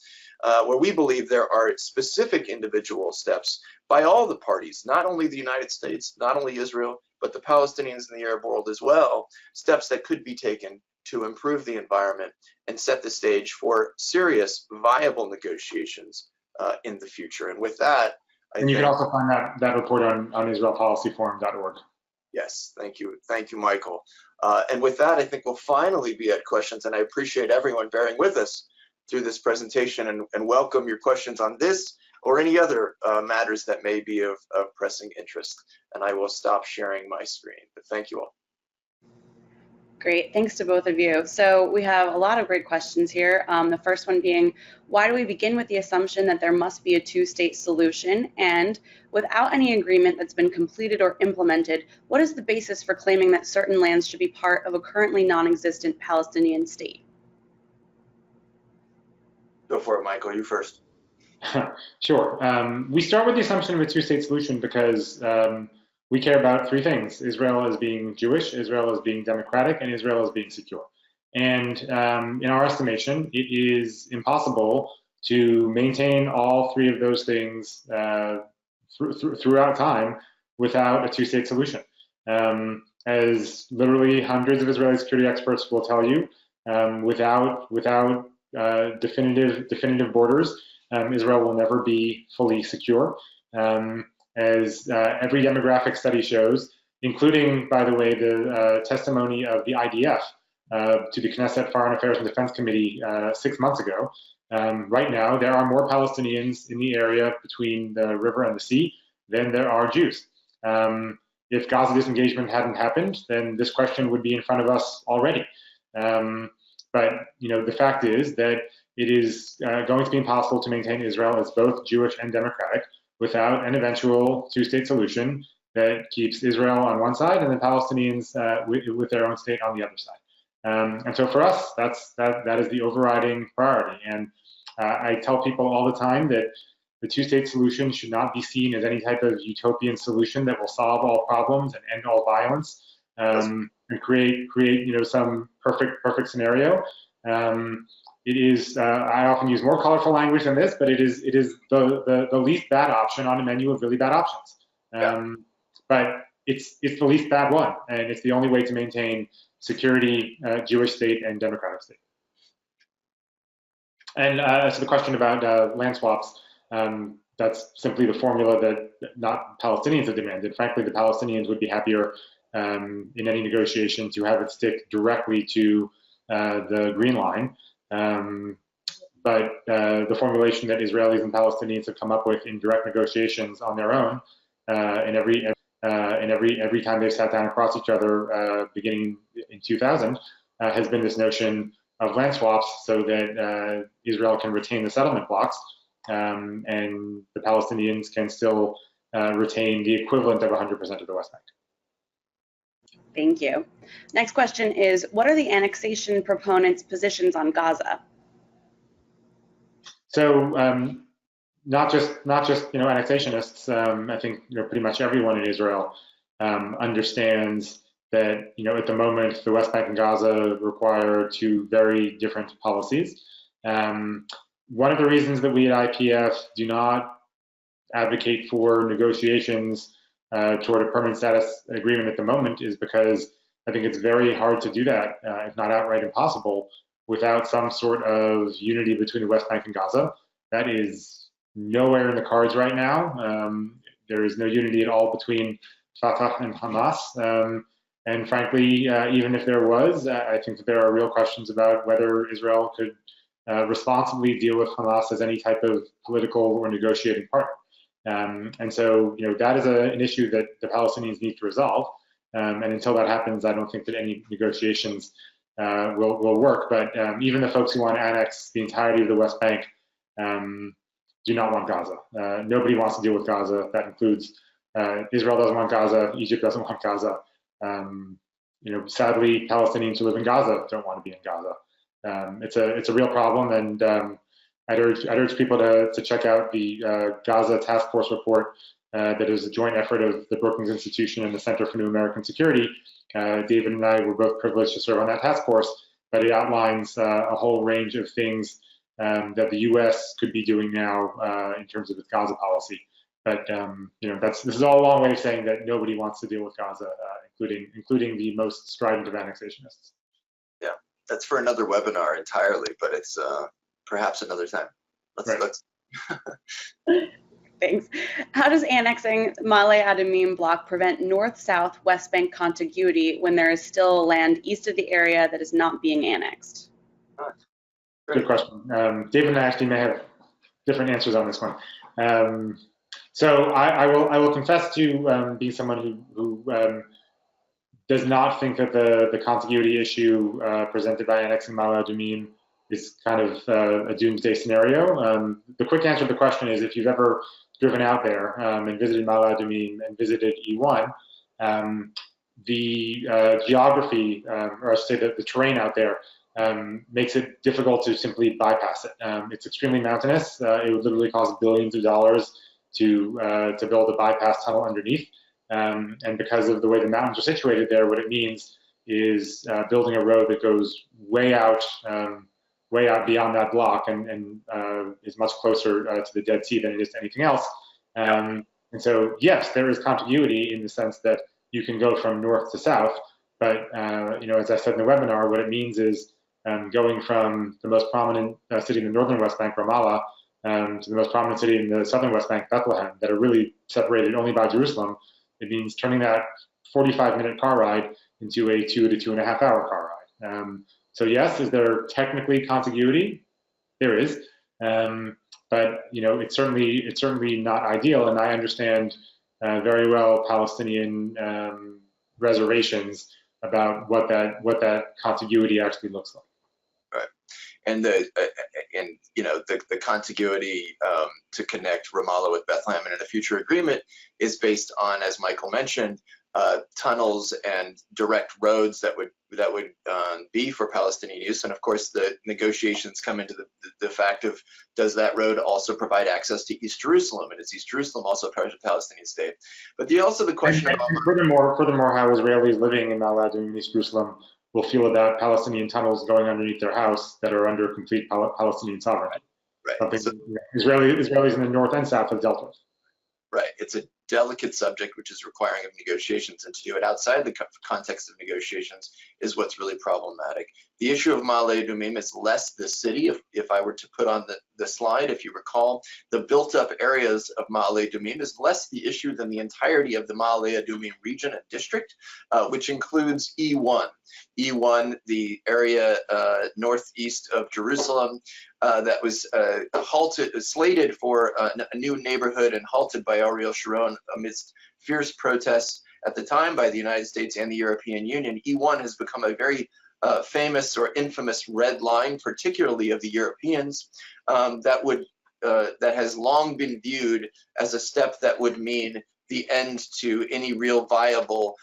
where we believe there are specific individual steps by all the parties, not only the United States, not only Israel, but the Palestinians and the Arab world as well, steps that could be taken to improve the environment and set the stage for serious, viable negotiations in the future. And with that, and you can also find that report on IsraelPolicyForum.org. Yes, thank you, Michael. And with that, I think we'll finally be at questions, and I appreciate everyone bearing with us through this presentation, and welcome your questions on this or any other matters that may be of pressing interest. And I will stop sharing my screen, but thank you all. Great, thanks to both of you. So we have a lot of great questions here. The first one being, why do we begin with the assumption that there must be a two-state solution? And without any agreement that's been completed or implemented, what is the basis for claiming that certain lands should be part of a currently non-existent Palestinian state? Go for it, Michael, you first. Sure. We start with the assumption of a two-state solution because we care about three things: Israel as being Jewish, Israel as being democratic, and Israel as being secure. And in our estimation, it is impossible to maintain all three of those things throughout time without a two-state solution. As literally hundreds of Israeli security experts will tell you, without definitive borders, Israel will never be fully secure. As every demographic study shows, including, by the way, the testimony of the IDF to the Knesset Foreign Affairs and Defense Committee 6 months ago, right now there are more Palestinians in the area between the river and the sea than there are Jews. If Gaza disengagement hadn't happened, then this question would be in front of us already. But the fact is that it is going to be impossible to maintain Israel as both Jewish and democratic without an eventual two-state solution that keeps Israel on one side and the Palestinians with their own state on the other side. And so for us, that is the overriding priority. And I tell people all the time that the two-state solution should not be seen as any type of utopian solution that will solve all problems and end all violence and create some perfect scenario. It is, I often use more colorful language than this, but it is the least bad option on a menu of really bad options. But it's the least bad one, and it's the only way to maintain security, Jewish state, and democratic state. And so the question about land swaps, that's simply the formula that not Palestinians have demanded. Frankly, the Palestinians would be happier in any negotiation to have it stick directly to the Green Line. But the formulation that Israelis and Palestinians have come up with in direct negotiations on their own, and every time they've sat down across each other, beginning in 2000, has been this notion of land swaps so that Israel can retain the settlement blocks, and the Palestinians can still retain the equivalent of 100% of the West Bank. Thank you. Next question is, what are the annexation proponents' positions on Gaza? So not just annexationists. I think pretty much everyone in Israel understands that at the moment the West Bank and Gaza require two very different policies. One of the reasons that we at IPF do not advocate for negotiations toward a permanent status agreement at the moment is because I think it's very hard to do that, if not outright impossible, without some sort of unity between the West Bank and Gaza. That is nowhere in the cards right now. There is no unity at all between Fatah and Hamas. And frankly, even if there was, I think that there are real questions about whether Israel could responsibly deal with Hamas as any type of political or negotiating partner. And so, that is an issue that the Palestinians need to resolve. And until that happens, I don't think that any negotiations will work. But even the folks who want to annex the entirety of the West Bank do not want Gaza. Nobody wants to deal with Gaza. That includes Israel doesn't want Gaza. Egypt doesn't want Gaza. Sadly, Palestinians who live in Gaza don't want to be in Gaza. It's a real problem, and I'd urge people to check out the Gaza Task Force report that is a joint effort of the Brookings Institution and the Center for New American Security. David and I were both privileged to serve on that task force, but it outlines a whole range of things that the U.S. could be doing now in terms of its Gaza policy. But this is all a long way of saying that nobody wants to deal with Gaza, including the most strident of annexationists. Yeah, that's for another webinar entirely, but it's perhaps another time. Let's. Thanks. How does annexing Ma'ale Adumim block prevent north-south West Bank contiguity when there is still land east of the area that is not being annexed? Good question. David and I actually may have different answers on this one. So I will confess to being someone who does not think that the contiguity issue presented by annexing Ma'ale Adumim is kind of a doomsday scenario. The quick answer to the question is, if you've ever driven out there and visited Ma'ale Adumim and visited E1, the geography, or I should say the terrain out there, makes it difficult to simply bypass it. It's extremely mountainous. It would literally cost billions of dollars to build a bypass tunnel underneath. And because of the way the mountains are situated there, what it means is building a road that goes way out beyond that block and is much closer to the Dead Sea than it is to anything else. And so, yes, there is contiguity in the sense that you can go from north to south, but as I said in the webinar, what it means is going from the most prominent city in the northern West Bank, Ramallah, to the most prominent city in the southern West Bank, Bethlehem, that are really separated only by Jerusalem. It means turning that 45-minute car ride into a 2 to 2.5 hour car ride. So yes, is there technically contiguity? There is, but it's certainly not ideal. And I understand very well Palestinian reservations about what that contiguity actually looks like. Right, and the contiguity to connect Ramallah with Bethlehem and in a future agreement is based on, as Michael mentioned, tunnels and direct roads that would be for Palestinian use. And of course, the negotiations come into the fact of, does that road also provide access to East Jerusalem? And is East Jerusalem also part of the Palestinian state? But also the question about furthermore, how Israelis living in Ma'ale Adumim in East Jerusalem will feel about Palestinian tunnels going underneath their house that are under complete Palestinian sovereignty. Right. Something so, Israelis in the north and south have dealt with. Right. It's a delicate subject which is requiring of negotiations, and to do it outside the context of negotiations is what's really problematic. The issue of Ma'ale Adumim is less the city. If I were to put on the slide, if you recall, the built-up areas of Ma'ale Adumim is less the issue than the entirety of the Ma'ale Adumim region and district, which includes E1. E1, the area northeast of Jerusalem, that was slated for a new neighborhood and halted by Ariel Sharon amidst fierce protests at the time by the United States and the European Union. E1 has become a very famous or infamous red line, particularly of the Europeans, that has long been viewed as a step that would mean the end to any real viable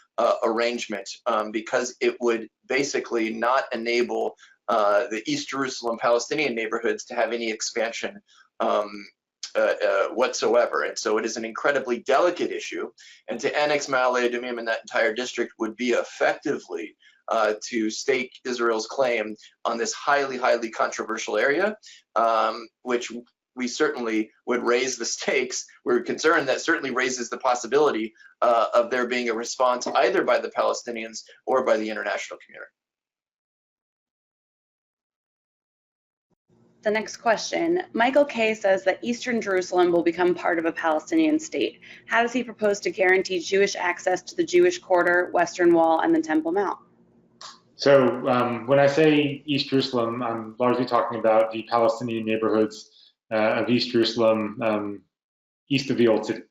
arrangement, because it would basically not enable the East Jerusalem Palestinian neighborhoods to have any expansion whatsoever. And so it is an incredibly delicate issue, and to annex Ma'ale Adumim in that entire district would be effectively to stake Israel's claim on this highly, highly controversial area, which we certainly would raise the stakes. We're concerned that certainly raises the possibility of there being a response either by the Palestinians or by the international community. The next question, Michael K. says that Eastern Jerusalem will become part of a Palestinian state. How does he propose to guarantee Jewish access to the Jewish Quarter, Western Wall, and the Temple Mount? So when I say East Jerusalem, I'm largely talking about the Palestinian neighborhoods of East Jerusalem, east of the Old City,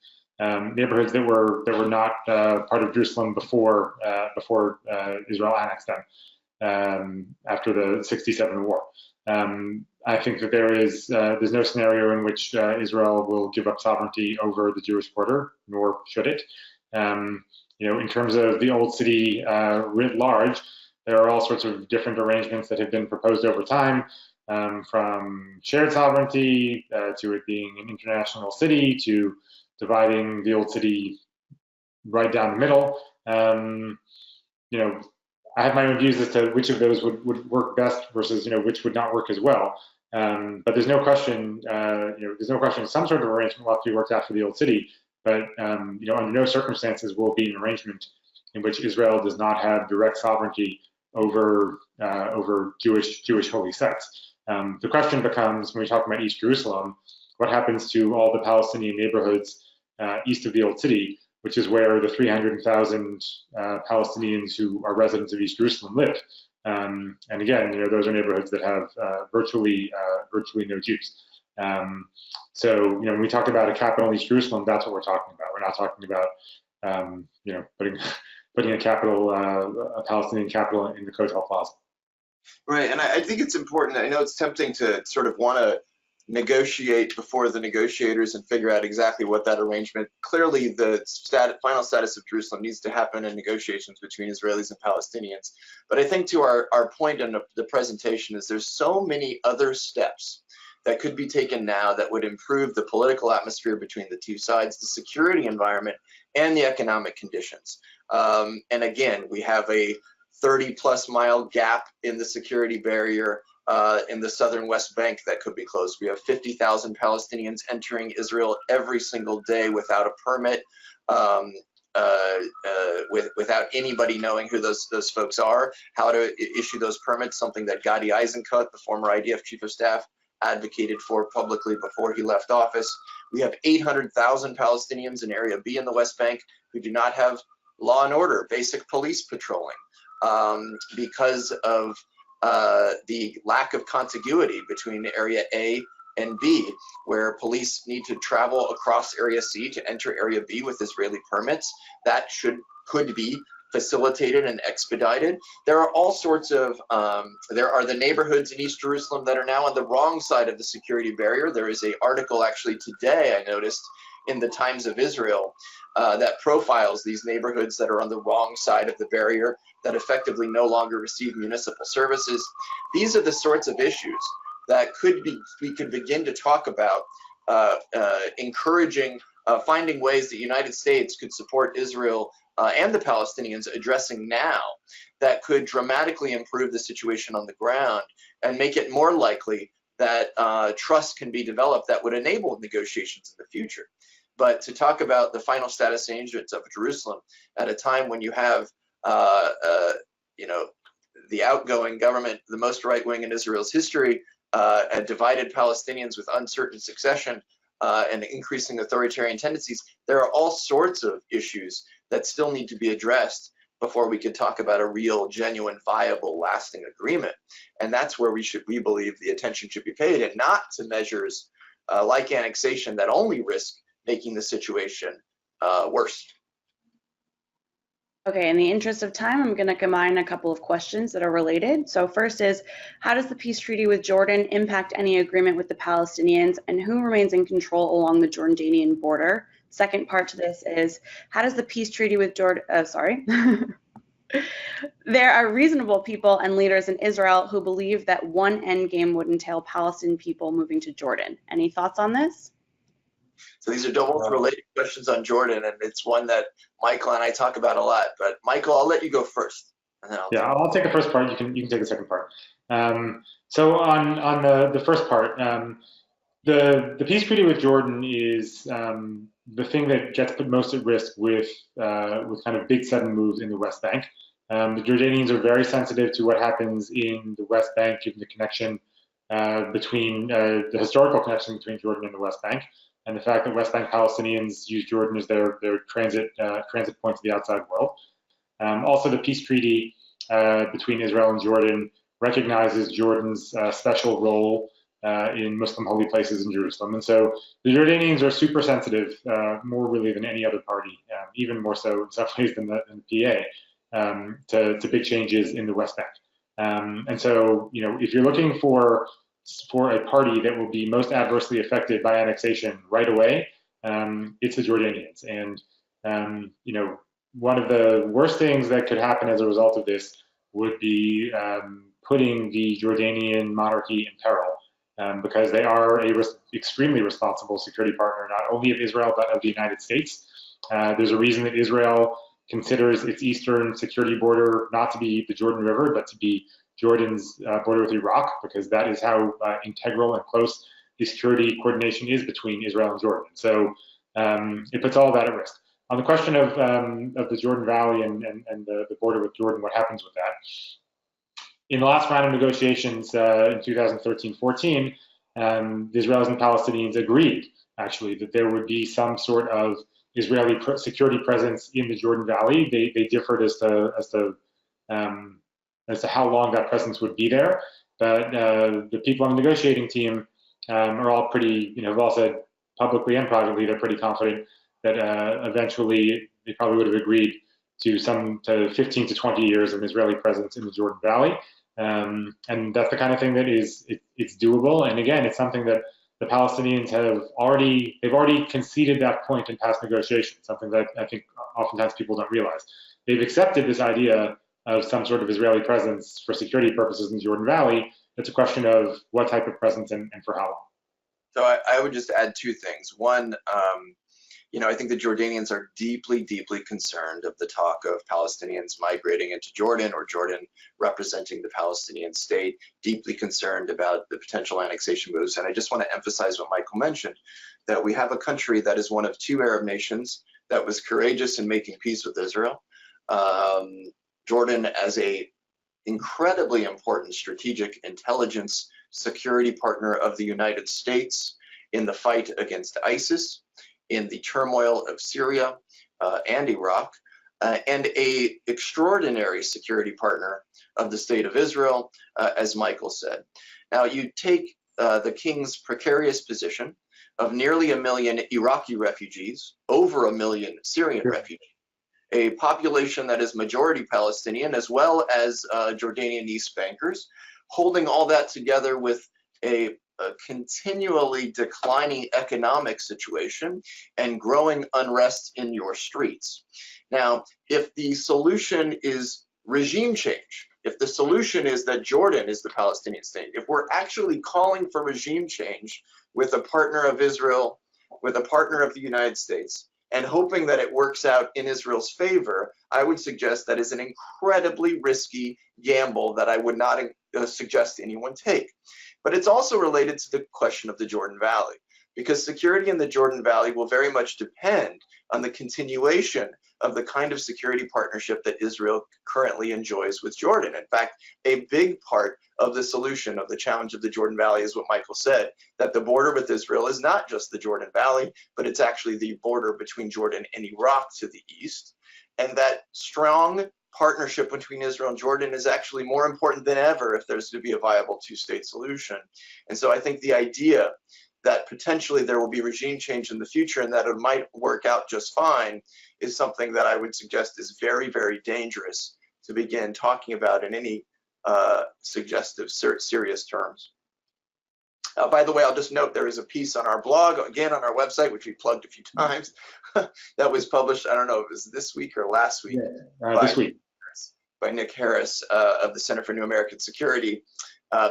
neighborhoods that were not part of Jerusalem before Israel annexed them after the '67 war. I think that there's no scenario in which Israel will give up sovereignty over the Jewish Quarter, nor should it. In terms of the Old City writ large, there are all sorts of different arrangements that have been proposed over time, from shared sovereignty to it being an international city to dividing the Old City right down the middle. I have my own views as to which of those would work best versus which would not work as well. But there's no question some sort of arrangement will have to be worked out for the Old City. But under no circumstances will be an arrangement in which Israel does not have direct sovereignty over Jewish holy sites. The question becomes, when we talk about East Jerusalem, what happens to all the Palestinian neighborhoods east of the Old City, which is where the 300,000 Palestinians who are residents of East Jerusalem live. And again, those are neighborhoods that have virtually no Jews. So when we talk about a capital in East Jerusalem, that's what we're talking about. We're not talking about putting a Palestinian capital in the Kotel Plaza. Right, and I think it's important. I know it's tempting to sort of want to negotiate before the negotiators and figure out exactly what that arrangement. Clearly, the final status of Jerusalem needs to happen in negotiations between Israelis and Palestinians. But I think to our point in the presentation is there's so many other steps that could be taken now that would improve the political atmosphere between the two sides, the security environment, and the economic conditions. And again, we have a 30-plus mile gap in the security barrier in the southern West Bank that could be closed. We have 50,000 Palestinians entering Israel every single day without a permit, without anybody knowing who those folks are, how to issue those permits, something that Gadi Eisenkot, the former IDF chief of staff, advocated for publicly before he left office. We have 800,000 Palestinians in Area B in the West Bank who do not have law and order, basic police patrolling, because of the lack of contiguity between Area A and B, where police need to travel across Area C to enter Area B with Israeli permits. That could be facilitated and expedited. There are all sorts of, there are the neighborhoods in East Jerusalem that are now on the wrong side of the security barrier. There is an article actually today, I noticed, in the Times of Israel that profiles these neighborhoods that are on the wrong side of the barrier, that effectively no longer receive municipal services. These are the sorts of issues that we could begin to talk about, encouraging, finding ways that the United States could support Israel and the Palestinians addressing now that could dramatically improve the situation on the ground and make it more likely that trust can be developed that would enable negotiations in the future. But to talk about the final status arrangements of Jerusalem at a time when you have the outgoing government, the most right-wing in Israel's history, and divided Palestinians with uncertain succession and increasing authoritarian tendencies, there are all sorts of issues that still need to be addressed before we could talk about a real, genuine, viable, lasting agreement. And that's where we believe the attention should be paid, and not to measures like annexation that only risk making the situation worse. Okay, in the interest of time, I'm going to combine a couple of questions that are related. So first is, how does the peace treaty with Jordan impact any agreement with the Palestinians, and who remains in control along the Jordanian border? Second part to this is, how does the peace treaty with Jordan, there are reasonable people and leaders in Israel who believe that one endgame would entail Palestinian people moving to Jordan. Any thoughts on this? So these are both related questions on Jordan, and it's one that Michael and I talk about a lot. But Michael, I'll let you go first. And then I'll take the first part. You can take the second part. So on the first part, The peace treaty with Jordan is the thing that gets put most at risk with kind of big sudden moves in the West Bank. The Jordanians are very sensitive to what happens in the West Bank, given the connection between the historical connection between Jordan and the West Bank, and the fact that West Bank Palestinians use Jordan as their transit point to the outside world. Also, the peace treaty between Israel and Jordan recognizes Jordan's special role in Muslim holy places in Jerusalem. And so the Jordanians are super sensitive, more really than any other party, even more so in some ways than the PA, to big changes in the West Bank. And so, you know, if you're looking for a party that will be most adversely affected by annexation right away, it's the Jordanians. And, you know, one of the worst things that could happen as a result of this would be putting the Jordanian monarchy in peril, because they are a extremely responsible security partner, not only of Israel, but of the United States. There's a reason that Israel considers its eastern security border not to be the Jordan River, but to be Jordan's border with Iraq, because that is how integral and close the security coordination is between Israel and Jordan. So it puts all of that at risk. On the question of the Jordan Valley and the border with Jordan, what happens with that? In the last round of negotiations in 2013-14, the Israelis and Palestinians agreed, actually, that there would be some sort of Israeli security presence in the Jordan Valley. They differed as to how long that presence would be there. But the people on the negotiating team are all pretty, you know, have all said publicly and privately they're pretty confident that eventually they probably would have agreed to 15 to 20 years of Israeli presence in the Jordan Valley. And that's the kind of thing that it's doable. And again, it's something that the Palestinians have already conceded that point in past negotiations, something that I think oftentimes people don't realize. They've accepted this idea of some sort of Israeli presence for security purposes in the Jordan Valley. It's a question of what type of presence and for how long. So I would just add two things. One, you know, I think the Jordanians are deeply, deeply concerned of the talk of Palestinians migrating into Jordan or Jordan representing the Palestinian state, deeply concerned about the potential annexation moves. And I just want to emphasize what Michael mentioned, that we have a country that is one of two Arab nations that was courageous in making peace with Israel. Jordan as a incredibly important strategic intelligence security partner of the United States in the fight against ISIS, in the turmoil of Syria and Iraq, and a extraordinary security partner of the state of Israel, as Michael said. Now you take the king's precarious position of nearly 1 million Iraqi refugees, over 1 million Syrian refugees, a population that is majority Palestinian, as well as Jordanian East Bankers, holding all that together with a continually declining economic situation and growing unrest in your streets. Now, if the solution is regime change, if the solution is that Jordan is the Palestinian state, if we're actually calling for regime change with a partner of Israel, with a partner of the United States, and hoping that it works out in Israel's favor, I would suggest that is an incredibly risky gamble that I would not suggest anyone take. But it's also related to the question of the Jordan Valley, because security in the Jordan Valley will very much depend on the continuation of the kind of security partnership that Israel currently enjoys with Jordan. In fact, a big part of the solution of the challenge of the Jordan Valley is what Michael said, that the border with Israel is not just the Jordan Valley, but it's actually the border between Jordan and Iraq to the east, and that strong partnership between Israel and Jordan is actually more important than ever if there's to be a viable two-state solution. And so I think the idea that potentially there will be regime change in the future and that it might work out just fine is something that I would suggest is very, very dangerous to begin talking about in any suggestive, serious terms. By the way, I'll just note there is a piece on our blog, again on our website, which we plugged a few times, that was published, I don't know if it was this week or last week. Yeah, this week. By Nick Harris of the Center for New American Security,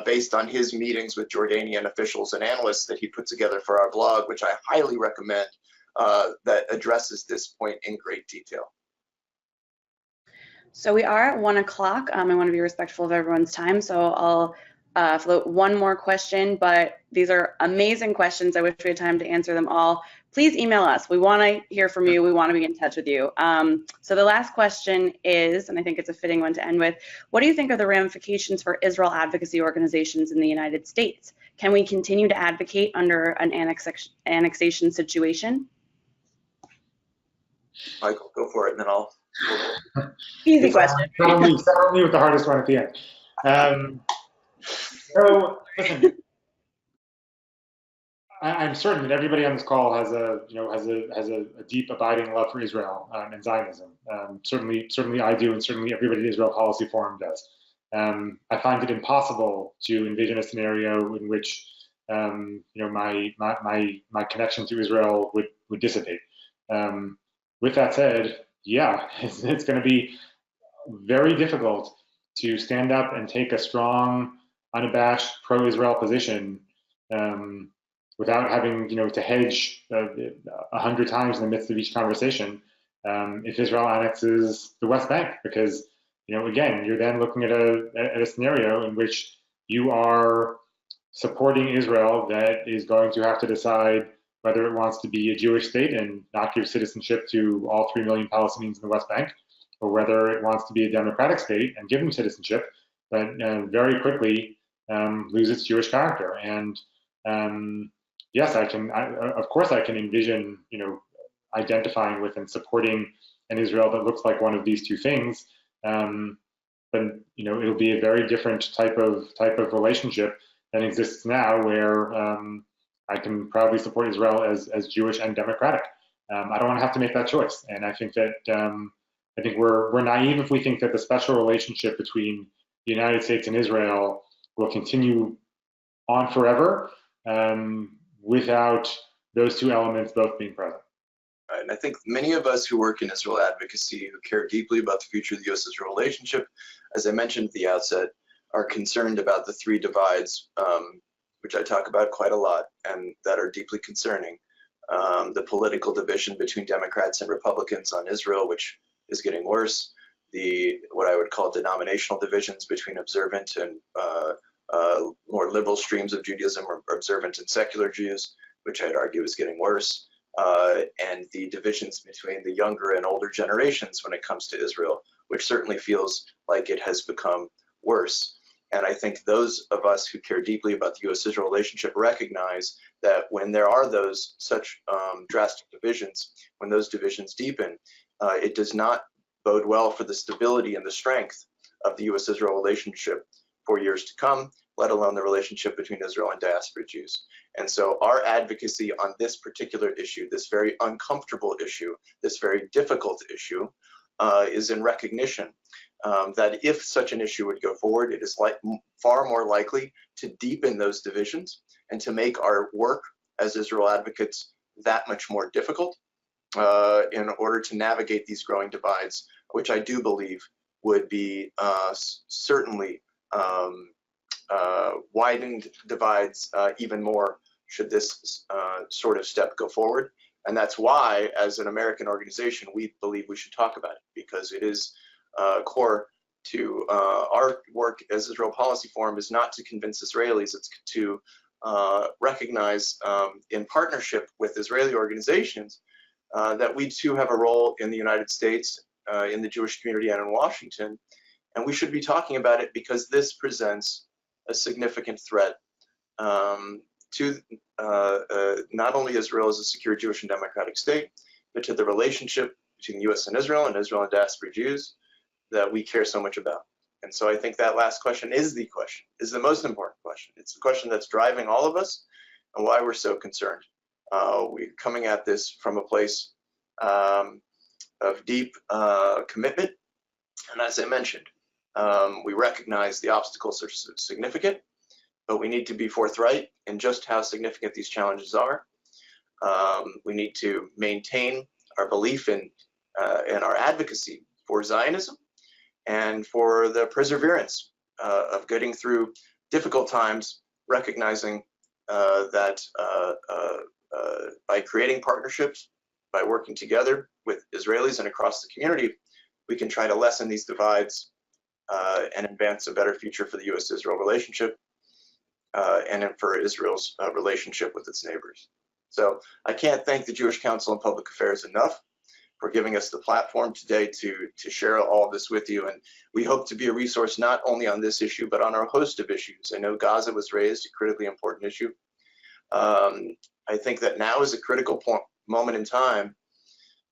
based on his meetings with Jordanian officials and analysts that he put together for our blog, which I highly recommend, that addresses this point in great detail. So we are at 1 o'clock. I want to be respectful of everyone's time, so I'll float one more question, but these are amazing questions. I wish we had time to answer them all. Please email us. We want to hear from you. We want to be in touch with you. So the last question is, and I think it's a fitting one to end with, what do you think are the ramifications for Israel advocacy organizations in the United States? Can we continue to advocate under an annexation situation? Michael, go for it, and then I'll. Easy question. Start me with the hardest one at the end. So listen, I'm certain that everybody on this call has a deep abiding love for Israel and Zionism. Certainly I do, and certainly everybody at Israel Policy Forum does. I find it impossible to envision a scenario in which my connection to Israel would dissipate. With that said, yeah, it's going to be very difficult to stand up and take a strong, unabashed pro-Israel position without having to hedge 100 times in the midst of each conversation if Israel annexes the West Bank, because again, you're then looking at a scenario in which you are supporting Israel that is going to have to decide whether it wants to be a Jewish state and not give citizenship to all 3 million Palestinians in the West Bank, or whether it wants to be a democratic state and give them citizenship, but very quickly lose its Jewish character. And yes, of course I can envision, identifying with and supporting an Israel that looks like one of these two things. But it'll be a very different type of relationship than exists now, where I can proudly support Israel as Jewish and democratic. I don't want to have to make that choice, and I think that we're naive if we think that the special relationship between the United States and Israel will continue on forever without those two elements both being present. And I think many of us who work in Israel advocacy, who care deeply about the future of the U.S.-Israel relationship, as I mentioned at the outset, are concerned about the three divides, which I talk about quite a lot, and that are deeply concerning. The political division between Democrats and Republicans on Israel, which is getting worse. What I would call denominational divisions between observant and more liberal streams of Judaism, or observant and secular Jews, which I'd argue is getting worse. And the divisions between the younger and older generations when it comes to Israel, which certainly feels like it has become worse. And I think those of us who care deeply about the U.S.-Israel relationship recognize that when there are those such drastic divisions, when those divisions deepen, it does not bode well for the stability and the strength of the U.S.-Israel relationship for years to come, let alone the relationship between Israel and diaspora Jews. And so our advocacy on this particular issue, this very uncomfortable issue, this very difficult issue, is in recognition that if such an issue would go forward, it is far more likely to deepen those divisions and to make our work as Israel advocates that much more difficult in order to navigate these growing divides, which I do believe would be certainly widened divides even more should this sort of step go forward. And that's why, as an American organization, we believe we should talk about it, because it is core to our work as Israel Policy Forum is not to convince Israelis, it's to recognize in partnership with Israeli organizations that we too have a role in the United States, in the Jewish community, and in Washington. And we should be talking about it because this presents a significant threat to not only Israel as a secure Jewish and democratic state, but to the relationship between the U.S. and Israel and diaspora Jews that we care so much about. And so I think that last question is the most important question. It's the question that's driving all of us and why we're so concerned. We're coming at this from a place of deep commitment. And as I mentioned, we recognize the obstacles are significant, but we need to be forthright in just how significant these challenges are. We need to maintain our belief in our advocacy for Zionism and for the perseverance of getting through difficult times, recognizing that by creating partnerships, by working together with Israelis and across the community, we can try to lessen these divides and advance a better future for the U.S.-Israel relationship. and for Israel's relationship with its neighbors. So I can't thank the Jewish Council on Public Affairs enough for giving us the platform today to share all of this with you. And we hope to be a resource not only on this issue, but on a host of issues. I know Gaza was raised, a critically important issue. I think that now is a critical moment in time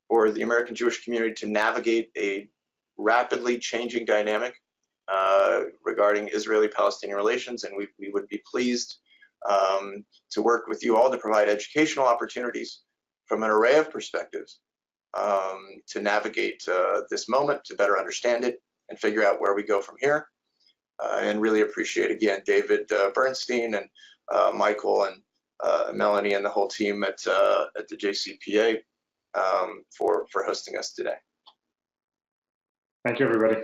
for the American Jewish community to navigate a rapidly changing dynamic regarding Israeli-Palestinian relations, and we would be pleased to work with you all to provide educational opportunities from an array of perspectives to navigate this moment, to better understand it, and figure out where we go from here. And really appreciate, again, David Bernstein and Michael and Melanie and the whole team at the JCPA for hosting us today. Thank you, everybody.